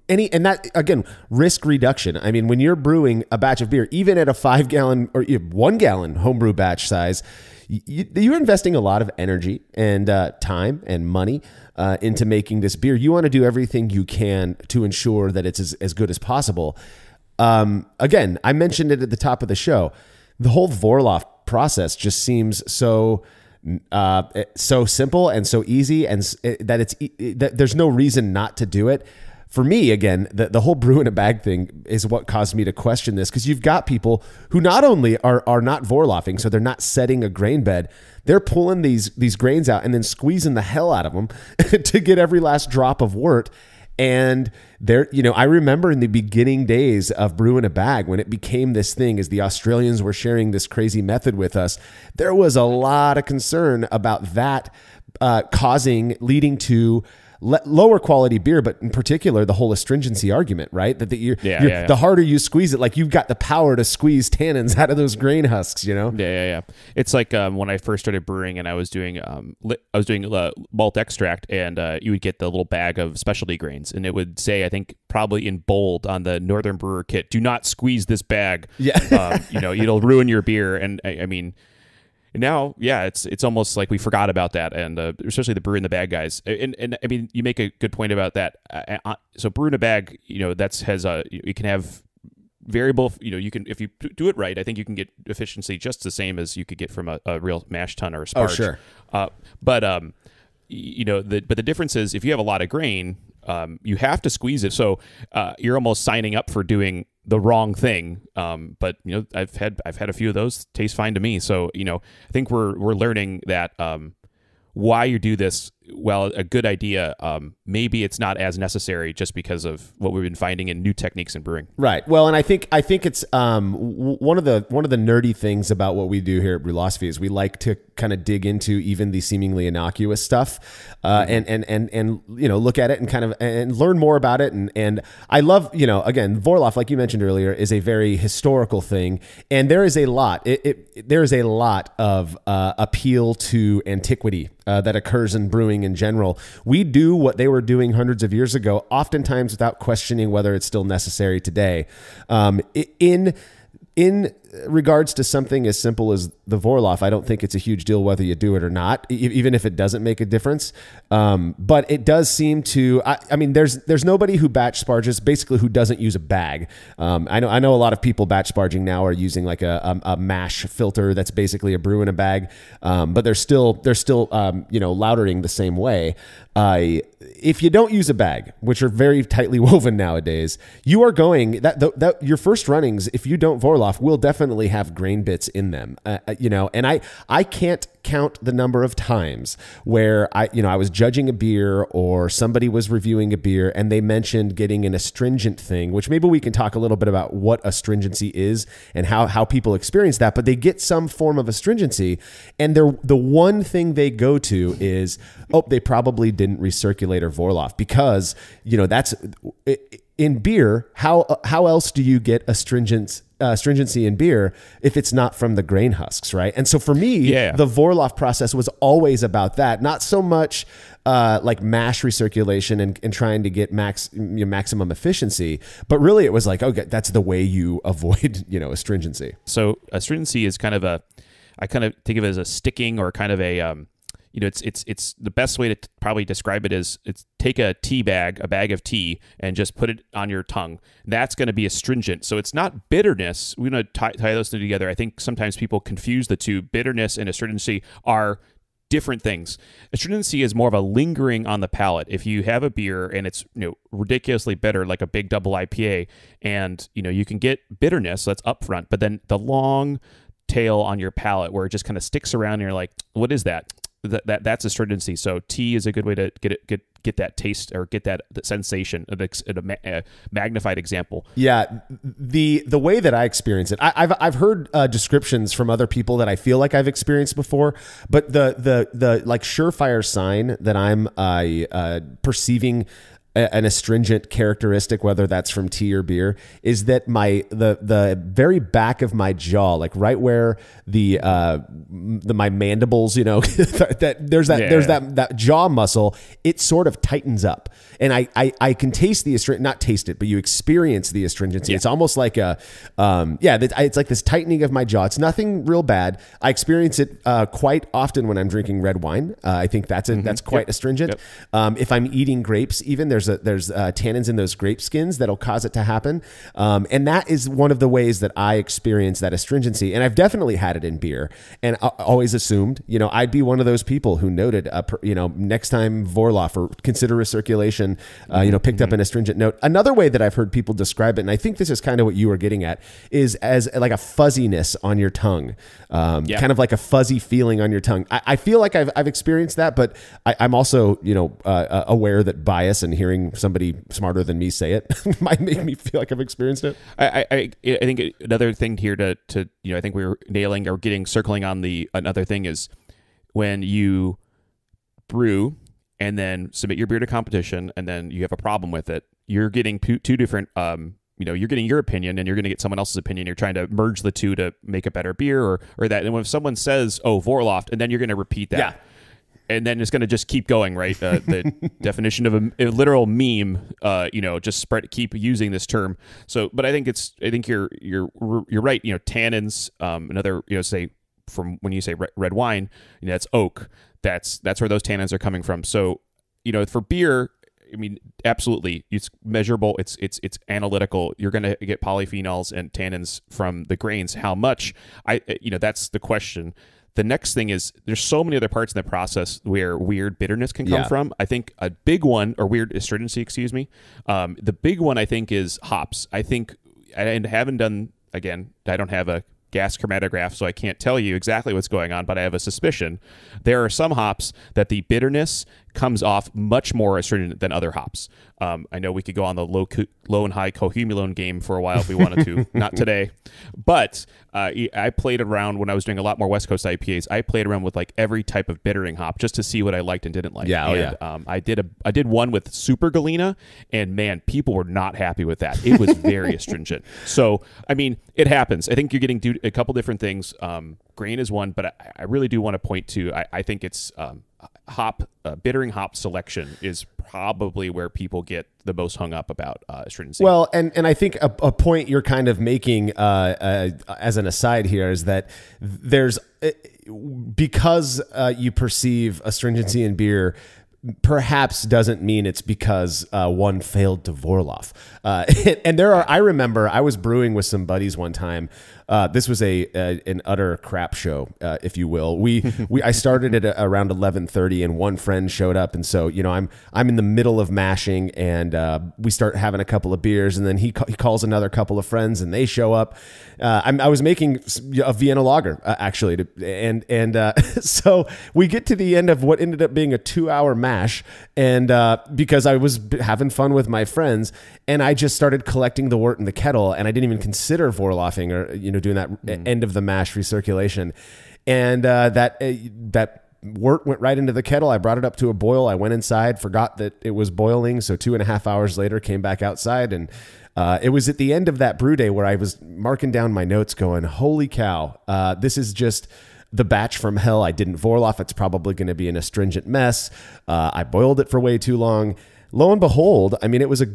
and that again, risk reduction. I mean, when you're brewing a batch of beer, even at a 5-gallon or 1-gallon homebrew batch size, you're investing a lot of energy and time and money into making this beer. You want to do everything you can to ensure that it's as good as possible. Again, I mentioned it at the top of the show. The whole Vorlauf process just seems so simple and so easy, and that there's no reason not to do it. For me, again, the whole brew in a bag thing is what caused me to question this, because you've got people who not only are not Vorlaufing, so they're not setting a grain bed, they're pulling these grains out and then squeezing the hell out of them to get every last drop of wort. And I remember in the beginning days of brew in a bag, when it became this thing, as the Australians were sharing this crazy method with us, there was a lot of concern about that leading to lower quality beer, but in particular the whole astringency argument, right? That the harder you squeeze it, like you've got the power to squeeze tannins out of those grain husks, Yeah. It's like when I first started brewing, and I was doing malt extract, and you would get the little bag of specialty grains, and it would say, I think probably in bold on the Northern Brewer kit, "Do not squeeze this bag." Yeah, it'll ruin your beer. And I mean. Now, it's almost like we forgot about that, and especially the brew in the bag guys. And I mean, you make a good point about that. So brew in a bag, you can have variable. You can, if you do it right, I think you can get efficiency just the same as you could get from a real mash tun or a sparge. Oh, sure. But the difference is, if you have a lot of grain, you have to squeeze it. So you're almost signing up for doing the wrong thing. But I've had a few of those taste fine to me. So I think we're learning that why you do this, well, a good idea, maybe it's not as necessary just because of what we've been finding in new techniques in brewing. Right. Well, and I think it's one of the nerdy things about what we do here at Brewlosophy is we like to kind of dig into even the seemingly innocuous stuff, and look at it and kind of and learn more about it. And I love, again, Vorlauf, like you mentioned earlier, is a very historical thing, and there is a lot. There is a lot of appeal to antiquity that occurs in brewing in general. We do what they were doing hundreds of years ago, oftentimes without questioning whether it's still necessary today. In regards to something as simple as the Vorlauf, I don't think it's a huge deal whether you do it or not, even if it doesn't make a difference. But it does seem to. I mean, there's nobody who batch sparges basically who doesn't use a bag. I know a lot of people batch sparging now are using like a mash filter that's basically a brew in a bag, but they're still lautering the same way. If you don't use a bag, which are very tightly woven nowadays, you are going that your first runnings, if you don't Vorlauf, will definitely have grain bits in them. And I can't count the number of times where I was judging a beer or somebody was reviewing a beer and they mentioned getting an astringent thing, which maybe we can talk a little bit about what astringency is and how people experience that, but they get some form of astringency and the one thing they go to is, they probably didn't recirculate or Vorlauf, because that's in beer. How else do you get astringency in beer if it's not from the grain husks, right? And so for me, the Vorlauf process was always about that, not so much like mash recirculation and trying to get maximum efficiency, but really it was like, okay, that's the way you avoid astringency. So astringency is kind of I kind of think of it as a sticking or kind of a it's the best way to probably describe it is it's take a bag of tea, and just put it on your tongue. That's going to be astringent. So it's not bitterness. We're going to tie those two together. I think sometimes people confuse the two. Bitterness and astringency are different things. Astringency is more of a lingering on the palate. If you have a beer and it's ridiculously bitter, like a big double IPA, and you can get bitterness that's upfront, but then the long tail on your palate where it just kind of sticks around and you're like, what is that? That's astringency. So tea is a good way to get that taste or get that sensation. A magnified example. Yeah, the way that I experience it, I've heard descriptions from other people that I feel like I've experienced before, but the like surefire sign that I'm perceiving an astringent characteristic, whether that's from tea or beer, is that the very back of my jaw, like right where my mandibles, that there's that jaw muscle, it sort of tightens up, and I can taste the astringent, not taste it, but you experience the astringency. Yeah. It's almost like it's like this tightening of my jaw. It's nothing real bad. I experience it quite often when I'm drinking red wine. I think that's quite astringent. Yep. If I'm eating grapes, even there's tannins in those grape skins that'll cause it to happen. And that is one of the ways that I experience that astringency. And I've definitely had it in beer, and I always assumed, I'd be one of those people who noted, next time Vorlauf or consider recirculation, picked up an astringent note. Another way that I've heard people describe it, and I think this is kind of what you were getting at, is as like a fuzziness on your tongue, kind of like a fuzzy feeling on your tongue. I feel like I've experienced that, but I'm also, aware that bias and hearing somebody smarter than me say it might make me feel like I've experienced it. I think another thing here to I think we were nailing or circling on another thing is when you brew and then submit your beer to competition and then you have a problem with it, you're getting two different you're getting your opinion and you're going to get someone else's opinion. You're trying to merge the two to make a better beer or that. And when someone says, oh, Vorlauf, and then you're going to repeat that. Yeah. And then it's going to just keep going, right? The definition of a literal meme, just keep using this term. So, but I think you're right. Tannins, another, say from when you say red wine, that's oak. That's where those tannins are coming from. So, for beer, I mean, absolutely, it's measurable. It's analytical. You're going to get polyphenols and tannins from the grains. How much? That's the question. The next thing is there's so many other parts in the process where weird bitterness can come from. I think a big one, or weird astringency, excuse me. The big one I think is hops. I think, and haven't done, again, I don't have a gas chromatograph, so I can't tell you exactly what's going on, but I have a suspicion. There are some hops that the bitterness comes off much more astringent than other hops. I know we could go on the low and high cohumulone game for a while if we wanted to. Not today. But I played around when I was doing a lot more West Coast IPAs. I played around with like every type of bittering hop just to see what I liked and didn't like. Yeah, I did one with super galena, and man, people were not happy with that. It was very astringent. So, I mean, it happens. I think you're getting a couple different things. Grain is one, but I really do want to point to, I think it's bittering hop selection is probably where people get the most hung up about astringency. Well, and I think a point you're kind of making as an aside here is that there's, because you perceive astringency in beer, perhaps doesn't mean it's because one failed to Vorlauf. And I remember I was brewing with some buddies one time. This was an utter crap show, if you will. I started at around 11:30, and one friend showed up, and so I'm in the middle of mashing, and we start having a couple of beers, and then he calls another couple of friends, and they show up. I was making a Vienna lager actually, and so we get to the end of what ended up being a 2-hour mash, and because I was having fun with my friends, and I just started collecting the wort in the kettle, and I didn't even consider Vorlaufing or doing that end of the mash recirculation, and that wort went right into the kettle. I brought it up to a boil. I went inside, forgot that it was boiling, so 2.5 hours later came back outside, and it was at the end of that brew day where I was marking down my notes going, holy cow, this is just the batch from hell. I didn't Vorlauf. It's probably going to be an astringent mess. I boiled it for way too long. Lo and behold, I mean, it was a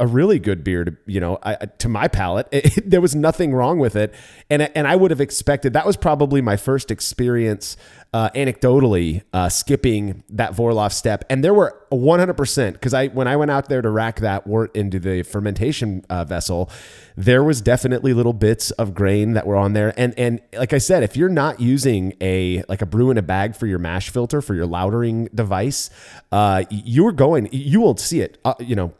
really good beer to my palate. There was nothing wrong with it. And I would have expected, that was probably my first experience anecdotally skipping that Vorlauf step, and there were 100% because when I went out there to rack that wort into the fermentation vessel, there was definitely little bits of grain that were on there. And like I said, if you're not using a brew in a bag for your mash filter for your lautering device, you won't see it.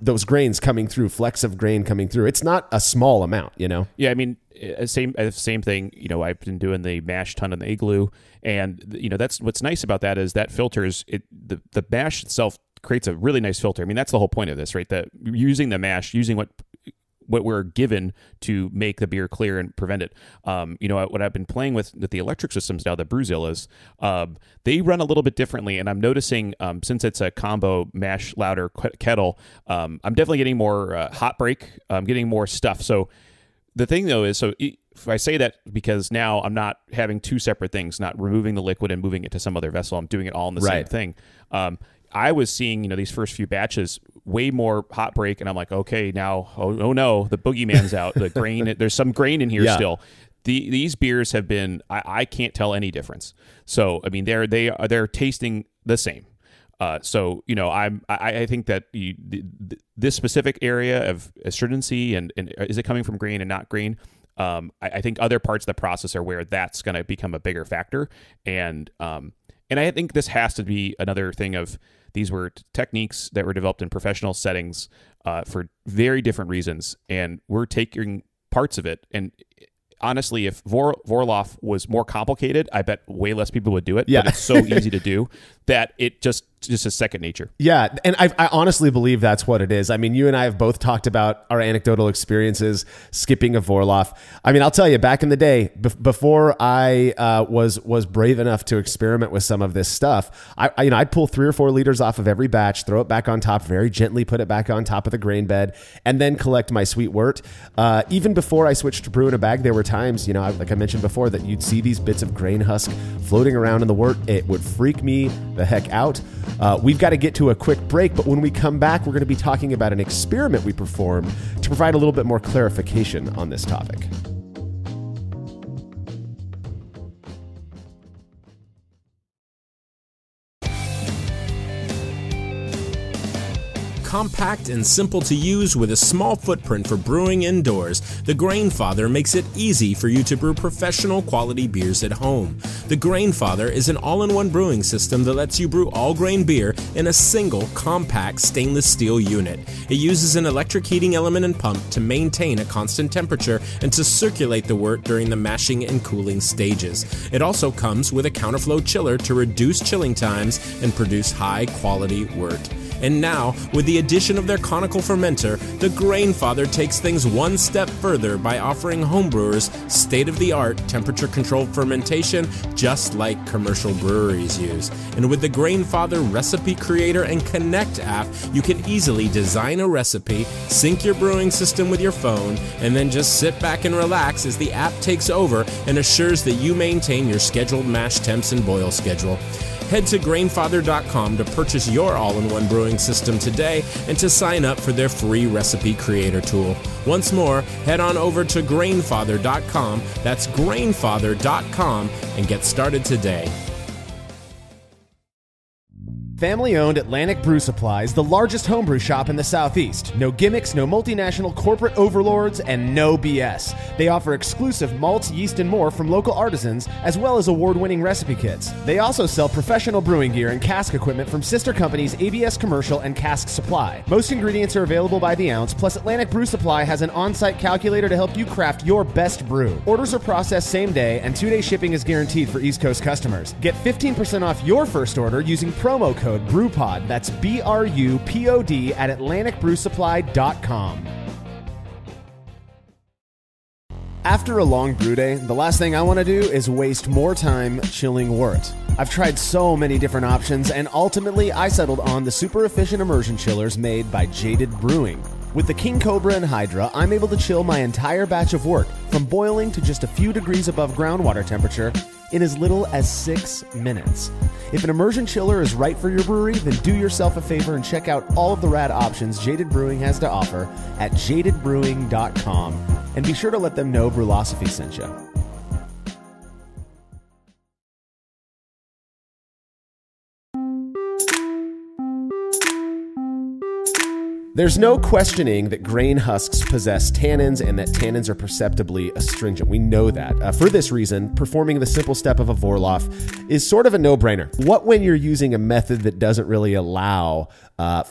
Those grains coming through, flecks of grain coming through. It's not a small amount. Yeah, I mean, same thing. I've been doing the mash tun on the Igloo, and that's what's nice about that is that filters the mash itself creates a really nice filter. I mean, that's the whole point of this, right? That using the mash, using what we're given to make the beer clear and prevent it. What I've been playing with the electric systems now, the Brewzillas, they run a little bit differently, and I'm noticing since it's a combo mash lauter kettle, I'm definitely getting more hot break. I'm getting more stuff. So the thing though is, if I say that because now I'm not having two separate things, not removing the liquid and moving it to some other vessel. I'm doing it all in the same thing. I was seeing, these first few batches way more hot break, and I'm like, okay, now, oh no, the boogeyman's out. The grain, there's some grain in here still. These beers have been, I can't tell any difference. So I mean, they're tasting the same. I think that this specific area of astringency and is it coming from grain and not grain? I think other parts of the process are where that's going to become a bigger factor, and I think this has to be another thing of these were techniques that were developed in professional settings for very different reasons, and we're taking parts of it. And honestly, if Vorlauf was more complicated, I bet way less people would do it. Yeah. But it's so easy to do that it just is second nature. Yeah, and I honestly believe that's what it is. I mean, you and I have both talked about our anecdotal experiences skipping a Vorlauf. I mean, I'll tell you, back in the day, before I was brave enough to experiment with some of this stuff, I'd pull 3 or 4 liters off of every batch, throw it back on top, very gently put it back on top of the grain bed, and then collect my sweet wort. Even before I switched to brew in a bag, there were times, like I mentioned before, that you'd see these bits of grain husk floating around in the wort. It would freak me the heck out. We've got to get to a quick break, but when we come back, we're going to be talking about an experiment we performed to provide a little bit more clarification on this topic. Compact and simple to use with a small footprint for brewing indoors, the Grainfather makes it easy for you to brew professional quality beers at home. The Grainfather is an all-in-one brewing system that lets you brew all grain beer in a single compact stainless steel unit. It uses an electric heating element and pump to maintain a constant temperature and to circulate the wort during the mashing and cooling stages. It also comes with a counterflow chiller to reduce chilling times and produce high-quality wort. And now, with the addition of their conical fermenter, the Grainfather takes things one step further by offering homebrewers state-of-the-art temperature-controlled fermentation just like commercial breweries use. And with the Grainfather Recipe Creator and Connect app, you can easily design a recipe, sync your brewing system with your phone, and then just sit back and relax as the app takes over and assures that you maintain your scheduled mash temps and boil schedule. Head to Grainfather.com to purchase your all-in-one brewing system today and to sign up for their free recipe creator tool. Once more, head on over to Grainfather.com, that's Grainfather.com, and get started today. Family-owned Atlantic Brew Supply is the largest homebrew shop in the Southeast. No gimmicks, no multinational corporate overlords, and no BS. They offer exclusive malts, yeast, and more from local artisans, as well as award-winning recipe kits. They also sell professional brewing gear and cask equipment from sister companies ABS Commercial and Cask Supply. Most ingredients are available by the ounce, plus Atlantic Brew Supply has an on-site calculator to help you craft your best brew. Orders are processed same day, and 2-day shipping is guaranteed for East Coast customers. Get 15% off your first order using promo code BREWPOD, that's BRUPOD at AtlanticBrewSupply.com. After a long brew day, the last thing I want to do is waste more time chilling wort. I've tried so many different options, and ultimately I settled on the super efficient immersion chillers made by Jaded Brewing. With the King Cobra and Hydra, I'm able to chill my entire batch of wort from boiling to just a few degrees above groundwater temperature in as little as 6 minutes. If an immersion chiller is right for your brewery, then do yourself a favor and check out all of the rad options Jaded Brewing has to offer at jadedbrewing.com. And be sure to let them know Brewlosophy sent you. There's no questioning that grain husks possess tannins and that tannins are perceptibly astringent. We know that. For this reason, performing the simple step of a Vorlauf is sort of a no-brainer. What when you're using a method that doesn't really allow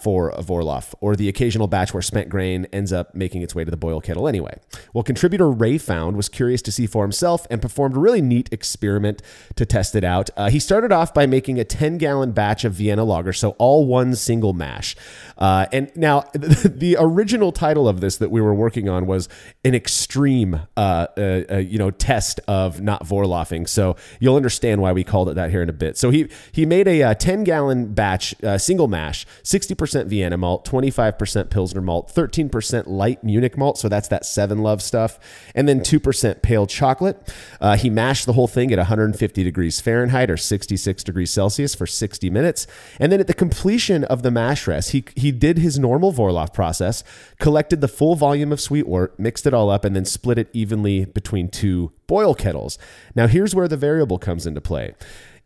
for a Vorlauf, or the occasional batch where spent grain ends up making its way to the boil kettle anyway? Well, contributor Ray Found was curious to see for himself and performed a really neat experiment to test it out. He started off by making a 10-gallon batch of Vienna lager, so all one single mash. And now, the original title of this that we were working on was an extreme, test of not Vorlaufing. So you'll understand why we called it that here in a bit. So he made a 10-gallon batch, single mash, 60% Vienna malt, 25% Pilsner malt, 13% light Munich malt. So that's that Seven Love stuff. And then 2% pale chocolate. He mashed the whole thing at 150 degrees Fahrenheit or 66 degrees Celsius for 60 minutes. And then at the completion of the mash rest, he did his normal Vorlauf process, collected the full volume of sweet wort, mixed it all up, and then split it evenly between two boil kettles. Now, here's where the variable comes into play.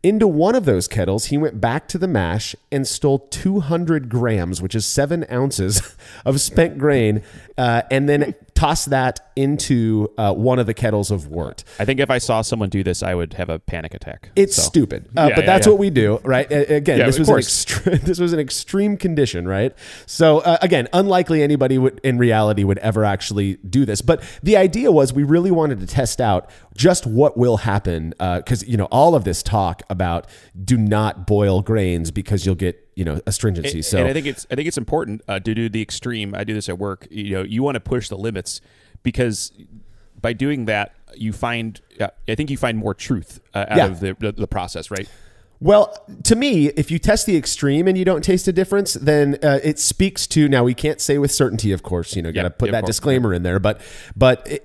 Into one of those kettles, he went back to the mash and stole 200 grams, which is 7 ounces of spent grain, and then tossed that into one of the kettles of wort. I think if I saw someone do this, I would have a panic attack. It's stupid, but that's what we do, right? Again, Yeah, this was an extreme condition, right? So again, unlikely anybody in reality would ever actually do this. But the idea was we really wanted to test out just what will happen, because all of this talk about do not boil grains because you'll get astringency. So and I think it's important to do the extreme. I do this at work. You want to push the limits, because by doing that, you find more truth out of the process, right? Well, to me, if you test the extreme and you don't taste a difference, then it speaks to, now we can't say with certainty, of course, got to put that disclaimer in there, but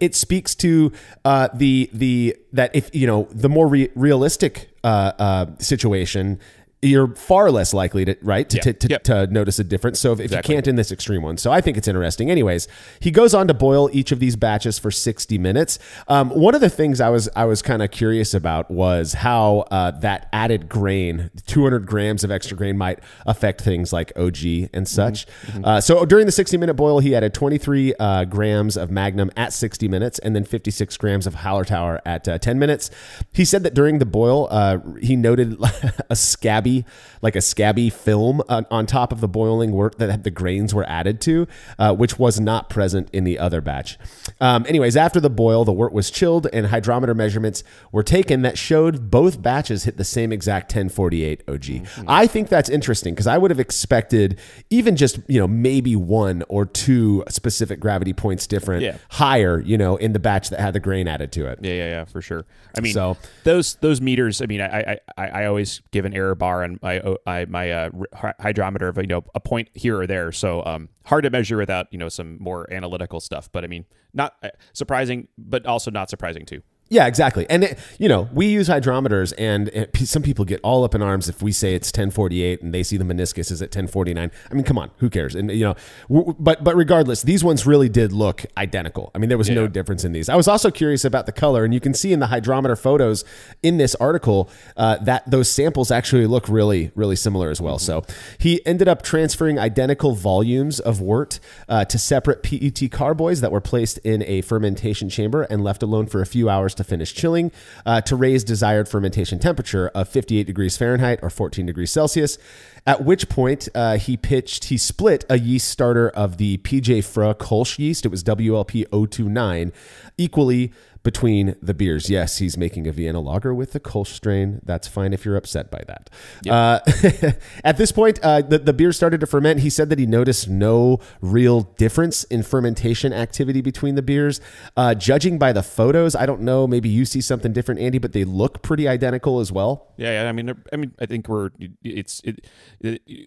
it speaks to that if, the more realistic situation, you're far less likely to notice a difference. So if you can't in this extreme one, so I think it's interesting. Anyways, he goes on to boil each of these batches for 60 minutes. One of the things I was kind of curious about was how that added grain, 200 grams of extra grain, might affect things like OG and such. So during the 60-minute boil, he added 23 grams of Magnum at 60 minutes, and then 56 grams of Hallertauer at 10 minutes. He said that during the boil, he noted a scabby film on top of the boiling wort that the grains were added to, which was not present in the other batch. Anyways, after the boil, the wort was chilled and hydrometer measurements were taken that showed both batches hit the same exact 1048 OG. I think that's interesting, because I would have expected even just, maybe 1 or 2 specific gravity points different, higher, in the batch that had the grain added to it. Yeah, for sure. I mean, so those meters, I mean, I always give an error bar on my hydrometer of a point here or there, so hard to measure without some more analytical stuff. But I mean, not surprising, but also not surprising too. Yeah, exactly. And, we use hydrometers, and some people get all up in arms if we say it's 1048 and they see the meniscus is at 1049. I mean, come on, who cares? And, but regardless, these ones really did look identical. I mean, there was no difference in these. I was also curious about the color, and you can see in the hydrometer photos in this article that those samples actually look really, really similar as well. So he ended up transferring identical volumes of wort to separate PET carboys that were placed in a fermentation chamber and left alone for a few hours to finish chilling, to raise desired fermentation temperature of 58 degrees Fahrenheit or 14 degrees Celsius, at which point he split a yeast starter of the PJ Frö Kolsch yeast. It was WLP 029 equally between the beers. Yes, he's making a Vienna lager with the Kolsch strain. That's fine if you're upset by that. Yep. At this point, the beer started to ferment. He said that he noticed no real difference in fermentation activity between the beers. Judging by the photos, I don't know, maybe you see something different, Andy, but they look pretty identical as well. Yeah. I mean, I think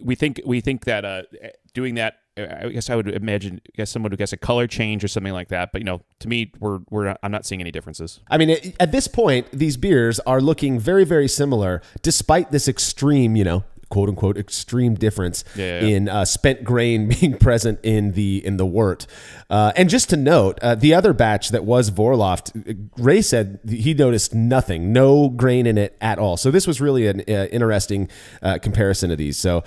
we think that doing that, I guess I would imagine, someone would guess a color change or something like that. But to me, I'm not seeing any differences. I mean, at this point, these beers are looking very, very similar, despite this extreme, quote unquote extreme difference in spent grain being present in the wort. And just to note, the other batch that was Vorlauf, Ray said he noticed nothing, no grain in it at all. So this was really an interesting comparison of these. So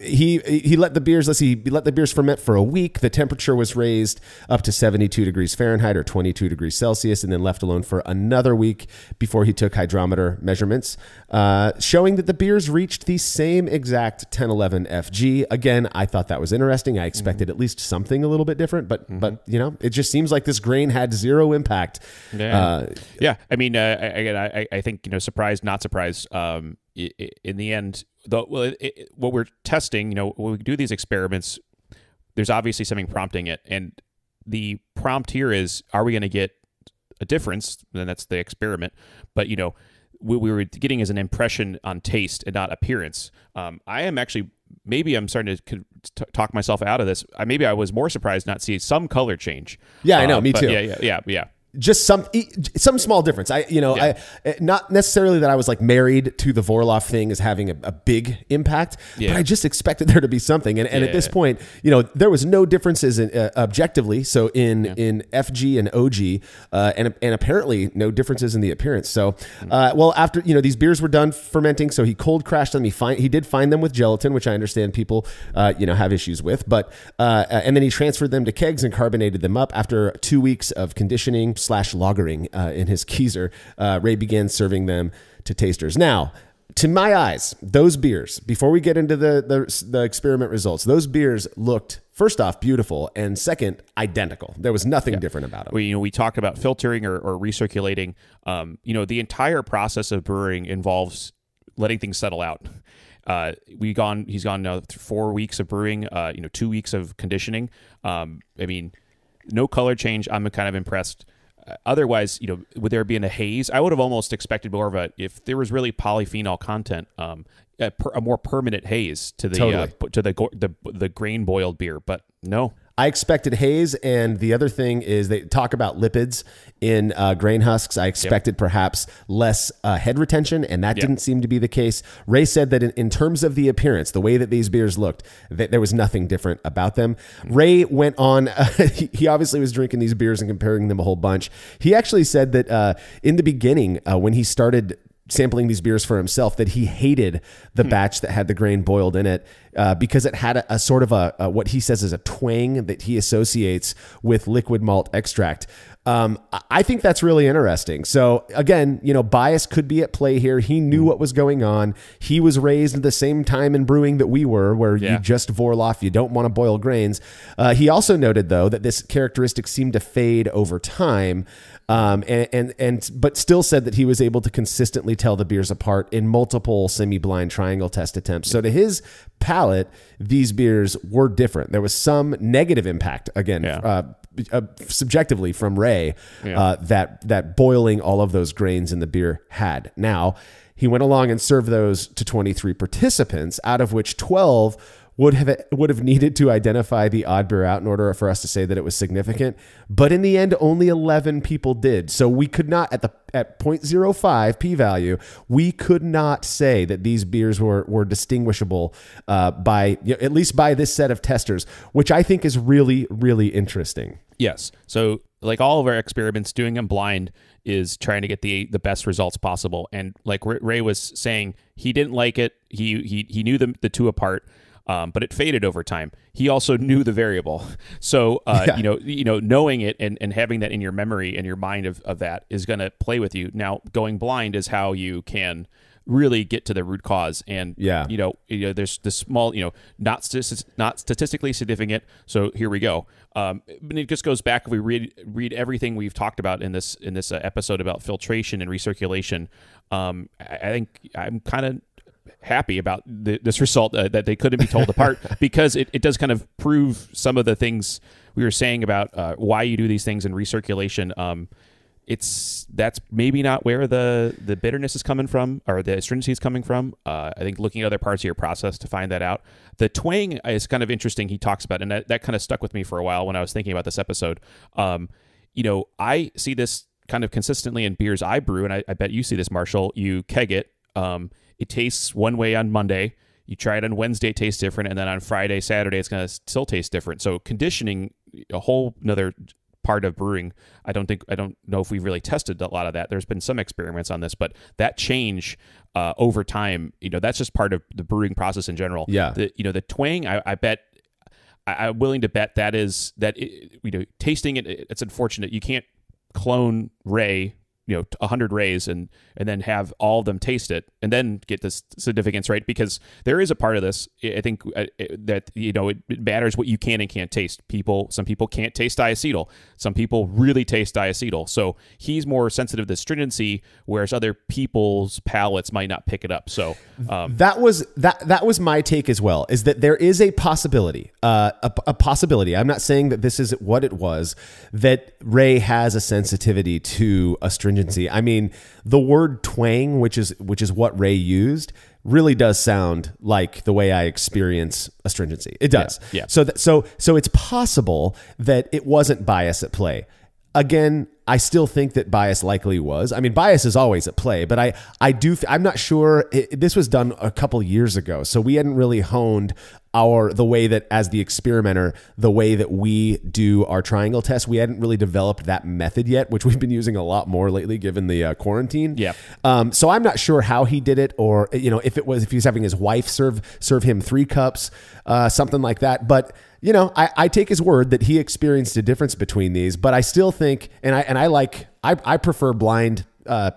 he let the beers ferment for a week. The temperature was raised up to 72 degrees Fahrenheit or 22 degrees Celsius, and then left alone for another week before he took hydrometer measurements, showing that the beers reached the same exact 1011 FG. Again, I thought that was interesting. I expected at least something a little bit different, but it just seems like this grain had zero impact. I mean, again, I think, surprised, not surprised. In the end, what we're testing, when we do these experiments, there's obviously something prompting it, and the prompt here is, are we going to get a difference? Then that's the experiment. But what we were getting is an impression on taste and not appearance. I am actually, maybe I'm starting to talk myself out of this. Maybe I was more surprised not to see some color change. Yeah, I know. Me too. Yeah. Just some small difference. I not necessarily that I was like married to the Vorlauf thing as having a big impact, but I just expected there to be something. And at this point, there was no differences objectively. So in FG and OG, and apparently no differences in the appearance. So, after these beers were done fermenting, so he cold crashed them. He did find them with gelatin, which I understand people have issues with, but and then he transferred them to kegs and carbonated them up. After 2 weeks of conditioning / lagering in his keezer, Ray began serving them to tasters. Now, to my eyes, those beers, before we get into the experiment results, those beers looked, first off, beautiful, and second, identical. There was nothing different about them. We talked about filtering or recirculating. The entire process of brewing involves letting things settle out. He's gone now through 4 weeks of brewing, 2 weeks of conditioning. No color change. I'm kind of impressed. Otherwise, would there be a haze? I would have almost expected more of if there was really polyphenol content, a more permanent haze to the grain boiled beer, but no. I expected haze, and the other thing is they talk about lipids in grain husks. I expected perhaps less head retention, and that didn't seem to be the case. Ray said that in terms of the appearance, the way that these beers looked, that there was nothing different about them. Ray went on, he obviously was drinking these beers and comparing them a whole bunch. He actually said that in the beginning, when he started sampling these beers for himself, that he hated the batch that had the grain boiled in it because it had a sort of a what he says is a twang that he associates with liquid malt extract. I think that's really interesting. So again, bias could be at play here. He knew what was going on. He was raised at the same time in brewing that we were, where you just Vorlauf, you don't want to boil grains. He also noted though that this characteristic seemed to fade over time. But still said that he was able to consistently tell the beers apart in multiple semi-blind triangle test attempts. So to his palate, these beers were different. There was some negative impact, again, subjectively from Ray, that boiling all of those grains in the beer had. Now, he went along and served those to 23 participants, out of which 12 would have needed to identify the odd beer out in order for us to say that it was significant. But in the end, only 11 people did. So we could not, at 0.05 p-value, we could not say that these beers were distinguishable by at least by this set of testers, which I think is really, really interesting. Yes. So like all of our experiments, doing them blind is trying to get the best results possible. And like Ray was saying, he didn't like it. He knew the two apart. But it faded over time. He also knew the variable. So, knowing it and having that in your memory and your mind of that is going to play with you. Now, going blind is how you can really get to the root cause. And, there's this small, not statistically significant. So here we go. But it just goes back. If we read everything we've talked about in this episode about filtration and recirculation, I think I'm kind of happy about this result that they couldn't be told apart, because it does kind of prove some of the things we were saying about why you do these things in recirculation. That's maybe not where the bitterness is coming from or the astringency is coming from. I think looking at other parts of your process to find that out. The twang is kind of interesting. He talks about, and that kind of stuck with me for a while when I was thinking about this episode. I see this kind of consistently in beers I brew, and I bet you see this, Marshall. You keg it. It tastes one way on Monday. You try it on Wednesday, it tastes different, and then on Friday, Saturday, it's going to still taste different. So conditioning, a whole another part of brewing. I don't know if we've really tested a lot of that. There's been some experiments on this, but that change over time, that's just part of the brewing process in general. Yeah. The twang, I bet. I'm willing to bet tasting it. It's unfortunate you can't clone Ray, 100 Rays and then have all of them taste it and then get this significance, right? Because there is a part of this, I think, that, it matters what you can and can't taste. Some people can't taste diacetyl. Some people really taste diacetyl. So he's more sensitive to stringency, whereas other people's palates might not pick it up. So that was my take as well, is that there is a possibility, a possibility. I'm not saying that this is what it was, that Ray has a sensitivity to astringency. I mean, the word twang, which is what Ray used, really does sound like the way I experience astringency. It does. Yeah. So it's possible that it wasn't bias at play. Again, I still think that bias likely was. I mean, bias is always at play, but I'm not sure. This was done a couple years ago, so we hadn't really honed the way that, as the experimenter, the way that we do our triangle test, we hadn't really developed that method yet, which we've been using a lot more lately given the quarantine. Yeah. So I'm not sure how he did it, or if he was having his wife serve him 3 cups, something like that. But I take his word that he experienced a difference between these, but I still think, I prefer blind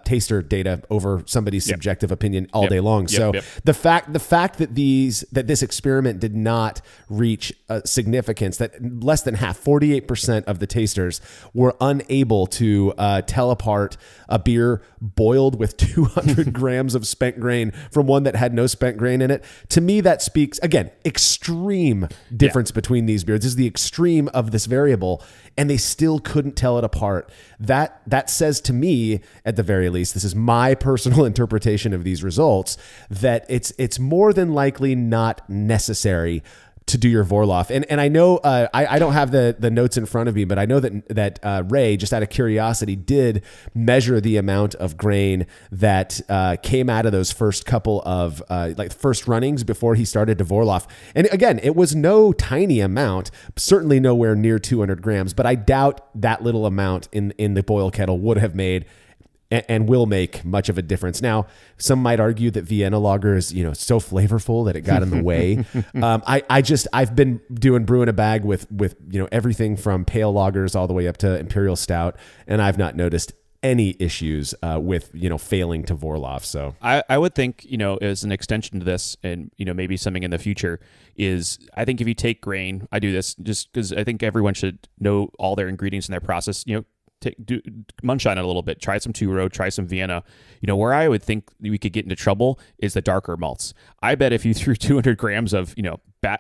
taster data over somebody's subjective opinion all day long. So the fact that this experiment did not reach significance, that less than half, 48% of the tasters were unable to tell apart a beer boiled with 200 grams of spent grain from one that had no spent grain in it. To me, that speaks, again, extreme difference between these beers. This is the extreme of this variable, and they still couldn't tell it apart. That says to me, at the very least, this is my personal interpretation of these results, that it's more than likely not necessary to do your Vorlauf. And I know, I don't have the notes in front of me, but I know that Ray, just out of curiosity, did measure the amount of grain that came out of those first couple of first runnings before he started to Vorlauf. And again, it was no tiny amount, certainly nowhere near 200 grams, but I doubt that little amount in the boil kettle would have made and will make much of a difference. Now, some might argue that Vienna lager is, so flavorful that it got in the way. I've been brewing a bag with everything from pale lagers all the way up to imperial stout, and I've not noticed any issues with failing to Vorlauf. So I would think as an extension to this, and maybe something in the future, is I think if you take grain, I do this just because I think everyone should know all their ingredients in their process. Munch on it a little bit. Try some two-row, try some Vienna. Where I would think we could get into trouble is the darker malts. I bet if you threw 200 grams of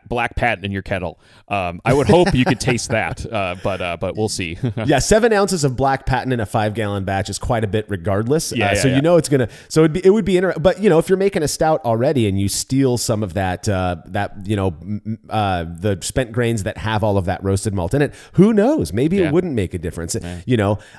black patent in your kettle, I would hope you could taste that. But we'll see. Yeah, 7 ounces of black patent in a 5-gallon batch is quite a bit, regardless. It's gonna. So it would be interesting. But if you're making a stout already and you steal some of that the spent grains that have all of that roasted malt in it, who knows? Maybe it wouldn't make a difference. A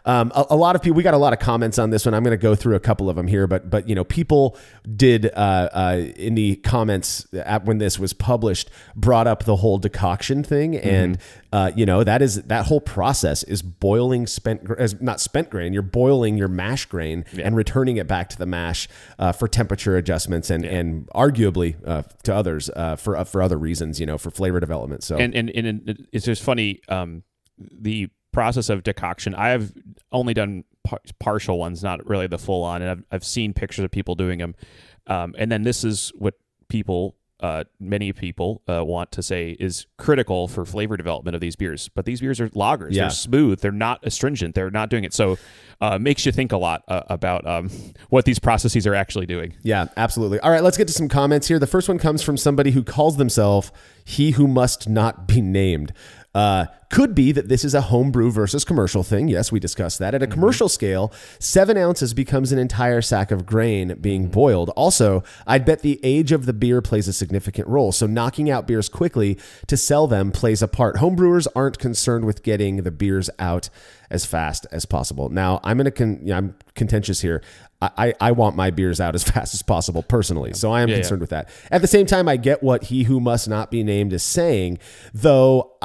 lot of people. We got a lot of comments on this one. I'm going to go through a couple of them here, but people did in the comments when this was published brought up the whole decoction thing, and that whole process is boiling not spent grain. You're boiling your mash grain and returning it back to the mash for temperature adjustments and arguably to others for other reasons, for flavor development. So and it's just funny, the process of decoction. I have only done partial ones, not really the full on, and I've seen pictures of people doing them, and then this is what many people want to say is critical for flavor development of these beers. But these beers are lagers. They're smooth. They're not astringent. They're not doing it. So makes you think a lot about what these processes are actually doing. Yeah, absolutely. All right, let's get to some comments here. The first one comes from somebody who calls themselves "He Who Must Not Be Named." Could be that this is a homebrew versus commercial thing. Yes, we discussed that. At a commercial scale, 7 ounces becomes an entire sack of grain being boiled. Also, I'd bet the age of the beer plays a significant role. So knocking out beers quickly to sell them plays a part. Homebrewers aren't concerned with getting the beers out as fast as possible. Now, I'm contentious here. I want my beers out as fast as possible personally. So I am concerned with that. At the same time, I get what he who must not be named is saying, though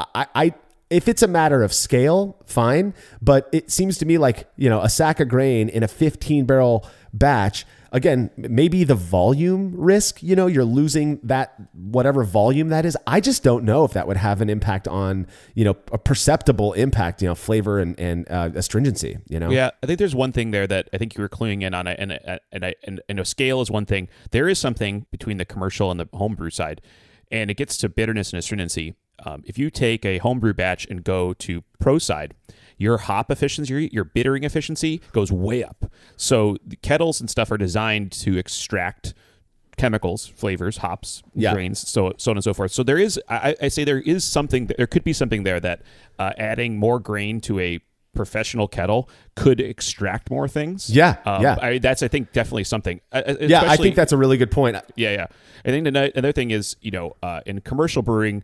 if it's a matter of scale, fine. But it seems to me like, a sack of grain in a 15-barrel batch, again, maybe the volume risk, you're losing that, whatever volume that is. I just don't know if that would have an impact on, a perceptible impact, flavor and astringency, Yeah, I think there's one thing there that I think you were cluing in on, and a scale is one thing. There is something between the commercial and the homebrew side, and it gets to bitterness and astringency. If you take a homebrew batch and go to pro side, your hop efficiency, your bittering efficiency goes way up. So the kettles and stuff are designed to extract chemicals, flavors, hops, grains, so on and so forth. So there is, I say there is something, there could be something there that adding more grain to a professional kettle could extract more things. That's, I think, definitely something. I think that's a really good point. I think another thing is, in commercial brewing,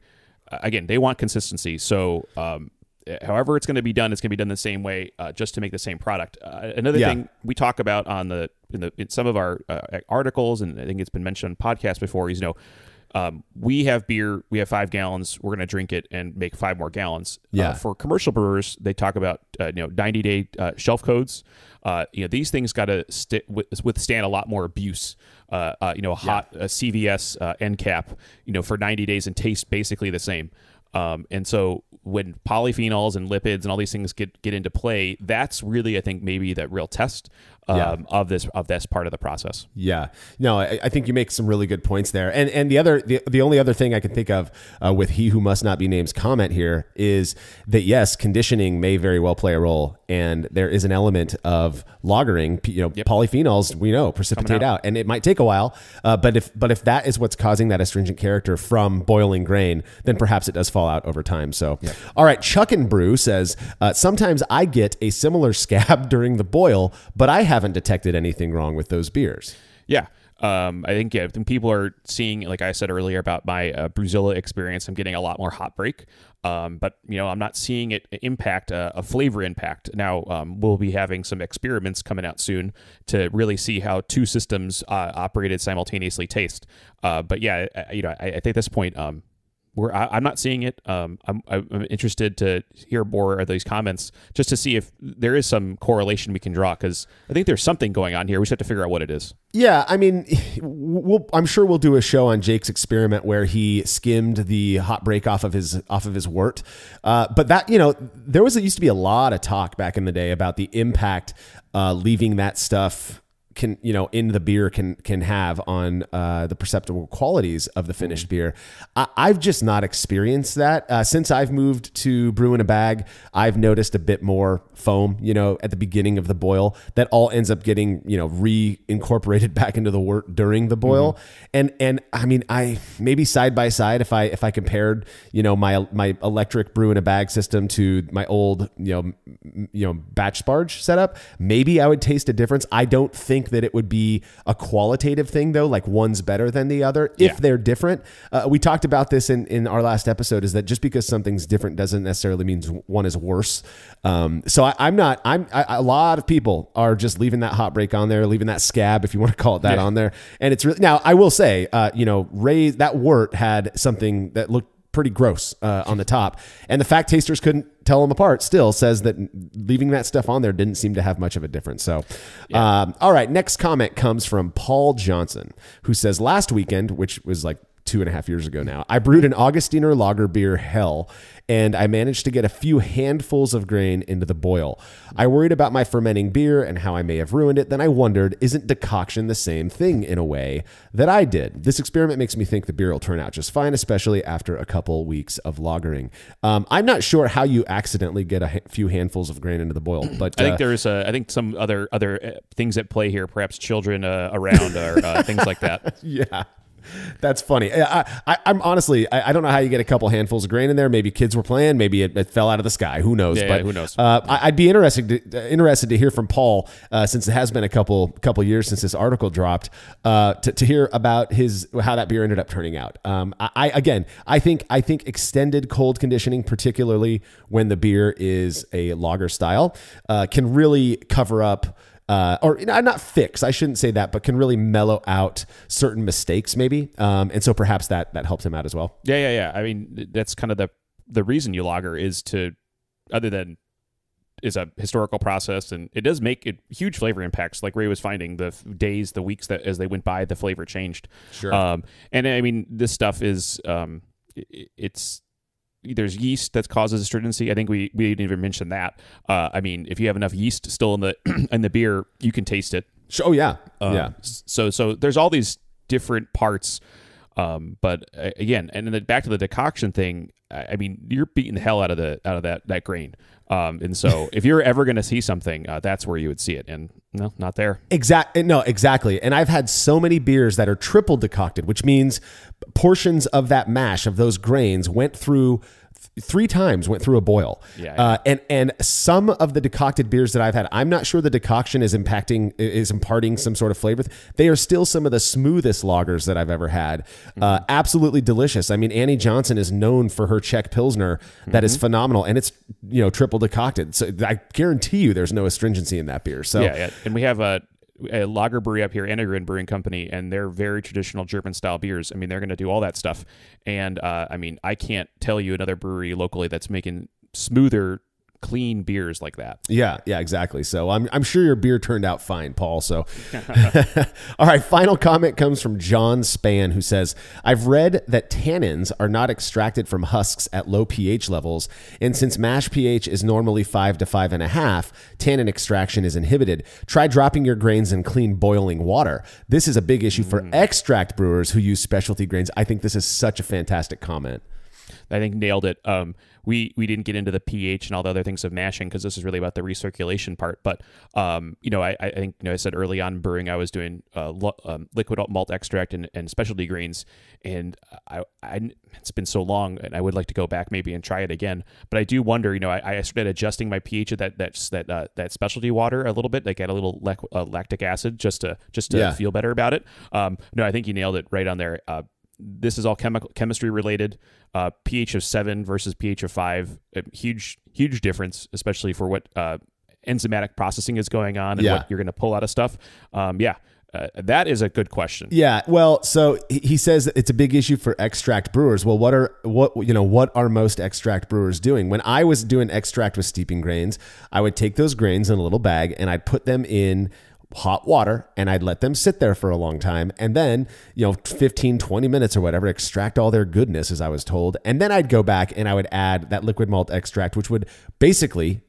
again, they want consistency. So, however it's going to be done the same way, just to make the same product. Another thing we talk about in some of our articles, and I think it's been mentioned on podcasts before, is we have beer, we have 5 gallons, we're going to drink it and make 5 more gallons. For commercial brewers, they talk about 90-day shelf codes. These things got to withstand a lot more abuse. Hot CVS end cap, for 90 days and taste basically the same. And so when polyphenols and lipids and all these things get into play, that's really, I think, maybe the real test of this part of the process. Yeah. No, I think you make some really good points there. And the only other thing I can think of with he who must not be named's comment here is that, yes, conditioning may very well play a role. And there is an element of lagering, polyphenols, we know, precipitate out. And it might take a while. But if that is what's causing that astringent character from boiling grain, then perhaps it does fall out over time. So, all right. Chuck and Brew says, sometimes I get a similar scab during the boil, but I haven't detected anything wrong with those beers. Yeah. I think people are seeing, like I said earlier about my Brewzilla experience, I'm getting a lot more hop break. But I'm not seeing it impact a flavor impact. Now, we'll be having some experiments coming out soon to really see how 2 systems operated simultaneously taste. But I think at this point, I'm not seeing it. I'm interested to hear more of these comments just to see if there is some correlation we can draw, because I think there's something going on here. We just have to figure out what it is. Yeah, I mean, I'm sure we'll do a show on Jake's experiment where he skimmed the hot break off of his wort. But that, there used to be a lot of talk back in the day about the impact leaving that stuff in the beer can have on the perceptible qualities of the finished beer. I've just not experienced that. Since I've moved to brew in a bag, I've noticed a bit more foam, at the beginning of the boil that all ends up getting, reincorporated back into the wort during the boil. And I mean, I maybe side by side, if I compared, my electric brew in a bag system to my old, batch sparge setup, maybe I would taste a difference. I don't think that it would be a qualitative thing, though, like one's better than the other if they're different. We talked about this in our last episode, is that just because something's different doesn't necessarily mean one is worse. So a lot of people are just leaving that hot break on there, leaving that scab, if you want to call it that, on there. And it's really, now I will say, that wort had something that looked pretty gross on the top, and the fact tasters couldn't tell them apart still says that leaving that stuff on there didn't seem to have much of a difference. So all right, next comment comes from Paul Johnson, who says, last weekend, which was like 2.5 years ago now, I brewed an Augustiner lager beer, Hell, and I managed to get a few handfuls of grain into the boil. I worried about my fermenting beer and how I may have ruined it. Then I wondered, isn't decoction the same thing in a way that I did? This experiment makes me think the beer will turn out just fine, especially after a couple weeks of lagering. I'm not sure how you accidentally get a few handfuls of grain into the boil, but I think there's some other things at play here, perhaps children around or things like that. Yeah. That's funny. I'm honestly, I don't know how you get a couple handfuls of grain in there. Maybe kids were playing. Maybe it fell out of the sky. Who knows? Yeah, but who knows? I'd be interested to hear from Paul, since it has been a couple years since this article dropped, to hear about how that beer ended up turning out. I think extended cold conditioning, particularly when the beer is a lager style, can really cover up. Or not fix, I shouldn't say that, but can really mellow out certain mistakes maybe. And so perhaps that helped him out as well. Yeah. I mean, that's kind of the reason you lager is a historical process, and it does make it huge flavor impacts. Like Ray was finding, the days, the weeks that as they went by, the flavor changed. Sure. And I mean, this stuff is, there's yeast that causes astringency. I think we didn't even mention that. I mean, if you have enough yeast still in the in the beer, you can taste it. Oh yeah, yeah. So there's all these different parts. But again, and then back to the decoction thing. I mean, you're beating the hell out of that grain. And so if you're ever going to see something, that's where you would see it. And no, not there. Exactly. And I've had so many beers that are triple decocted, which means portions of that mash of those grains went through 3 times, went through a boil. Yeah. And some of the decocted beers that I've had, I'm not sure the decoction is imparting some sort of flavor. They are still some of the smoothest lagers that I've ever had. Absolutely delicious. I mean, Annie Johnson is known for her Czech Pilsner that is phenomenal, and it's triple decocted. So I guarantee you there's no astringency in that beer. So yeah. And we have a lager brewery up here, Enegren Brewing Company, and they're very traditional German style beers. I mean, they're going to do all that stuff. And I mean, I can't tell you another brewery locally that's making smoother, clean beers like that. Yeah, exactly. So I'm sure your beer turned out fine, Paul. So, all right. Final comment comes from John Span, who says, "I've read that tannins are not extracted from husks at low pH levels, and since mash pH is normally 5 to 5.5, tannin extraction is inhibited. Try dropping your grains in clean boiling water. This is a big issue for extract brewers who use specialty grains." I think this is such a fantastic comment. I think nailed it. We didn't get into the pH and all the other things of mashing because this is really about the recirculation part. But I think I said early on in brewing I was doing liquid malt extract and specialty grains, and I it's been so long, and I would like to go back maybe and try it again. But I do wonder. I started adjusting my pH of that specialty water a little bit, like add a little lactic acid just to feel better about it. No, I think you nailed it right on there. This is all chemistry related. pH of 7 versus pH of 5, huge difference, especially for what enzymatic processing is going on and what you're going to pull out of stuff. That is a good question. Yeah. Well, so he says it's a big issue for extract brewers. Well, what are most extract brewers doing? When I was doing extract with steeping grains, I would take those grains in a little bag and I'd put them in hot water and I'd let them sit there for a long time, and then 15 20 minutes or whatever, extract all their goodness, as I was told, and then I'd go back and I would add that liquid malt extract, which would basically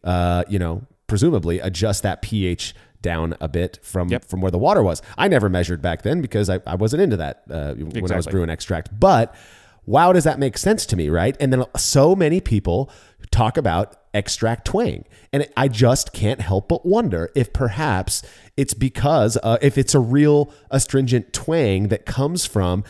presumably adjust that pH down a bit from where the water was. I never measured back then because I wasn't into that when I was brewing extract, but wow, does that make sense to me, right? And then so many people talk about extract twang, and I just can't help but wonder if perhaps it's because if it's a real astringent twang that comes from.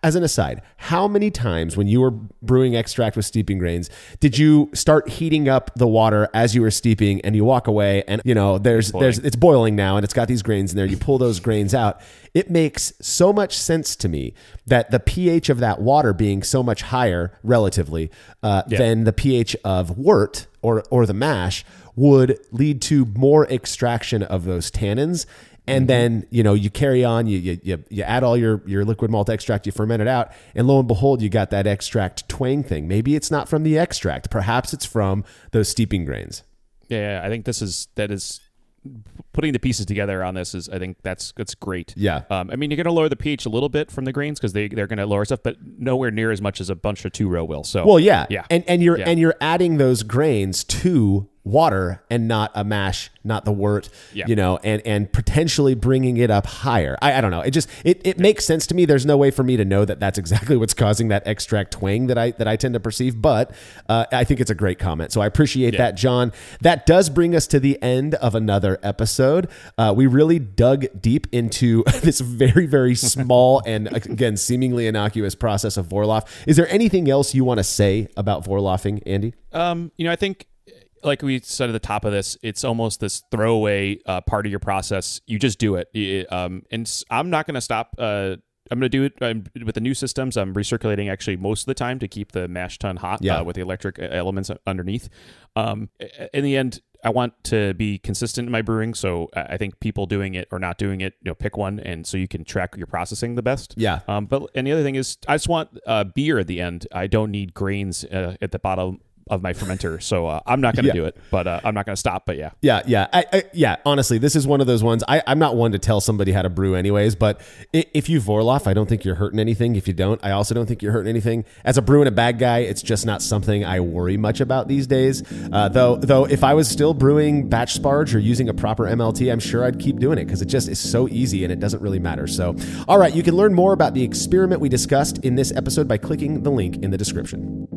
As an aside, how many times when you were brewing extract with steeping grains did you start heating up the water as you were steeping, and you walk away and it's boiling now and it's got these grains in there, you pull those grains out? It makes so much sense to me that the pH of that water being so much higher relatively than the pH of wort or the mash would lead to more extraction of those tannins. And then, you carry on, you add all your liquid malt extract, you ferment it out, and lo and behold, you got that extract twang thing. Maybe it's not from the extract. Perhaps it's from those steeping grains. Yeah, I think that is putting the pieces together on this I think that's great. Yeah. I mean, you're going to lower the pH a little bit from the grains because they're going to lower stuff, but nowhere near as much as a bunch of 2-row will. So well, yeah. And you're adding those grains to water and not a mash, not the wort, Yeah. you know, and potentially bringing it up higher. I don't know. It makes sense to me. There's no way for me to know that that's exactly what's causing that extract twang that I tend to perceive, but I think it's a great comment. So I appreciate that, John. That does bring us to the end of another episode. We really dug deep into this very, very small and again, seemingly innocuous process of Vorlauf. Is there anything else you want to say about Vorlaufing, Andy? I think, like we said at the top of this, it's almost this throwaway part of your process. You just do it. And I'm not going to stop. I'm going to do it with the new systems. I'm recirculating actually most of the time to keep the mash tun hot with the electric elements underneath. In the end, I want to be consistent in my brewing. So I think people doing it or not doing it, pick one. And so you can track your processing the best. Yeah. And the other thing is I just want beer at the end. I don't need grains at the bottom of my fermenter. So I'm not going to do it, but I'm not going to stop. But Yeah. Honestly, this is one of those ones. I'm not one to tell somebody how to brew anyways, but if you Vorlauf, I don't think you're hurting anything. If you don't, I also don't think you're hurting anything. As a brew and a bag guy, it's just not something I worry much about these days. Though if I was still brewing batch sparge or using a proper MLT, I'm sure I'd keep doing it because it just is so easy and it doesn't really matter. So, all right, you can learn more about the experiment we discussed in this episode by clicking the link in the description.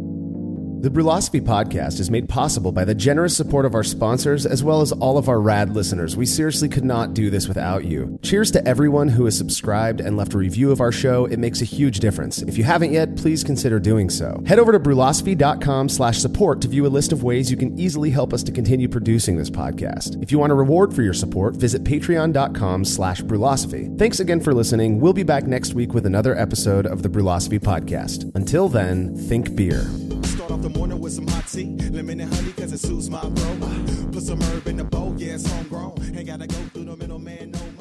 The Brewlosophy podcast is made possible by the generous support of our sponsors as well as all of our rad listeners. We seriously could not do this without you. Cheers to everyone who has subscribed and left a review of our show. It makes a huge difference. If you haven't yet, please consider doing so. Head over to brewlosophy.com/support to view a list of ways you can easily help us to continue producing this podcast. If you want a reward for your support, visit patreon.com/brewlosophy. Thanks again for listening. We'll be back next week with another episode of the Brewlosophy podcast. Until then, think beer. Start off the morning with some hot tea, lemon and honey cause it soothes my throat. Put some herb in the bowl, yeah, it's homegrown. Ain't gotta go through the middleman no more.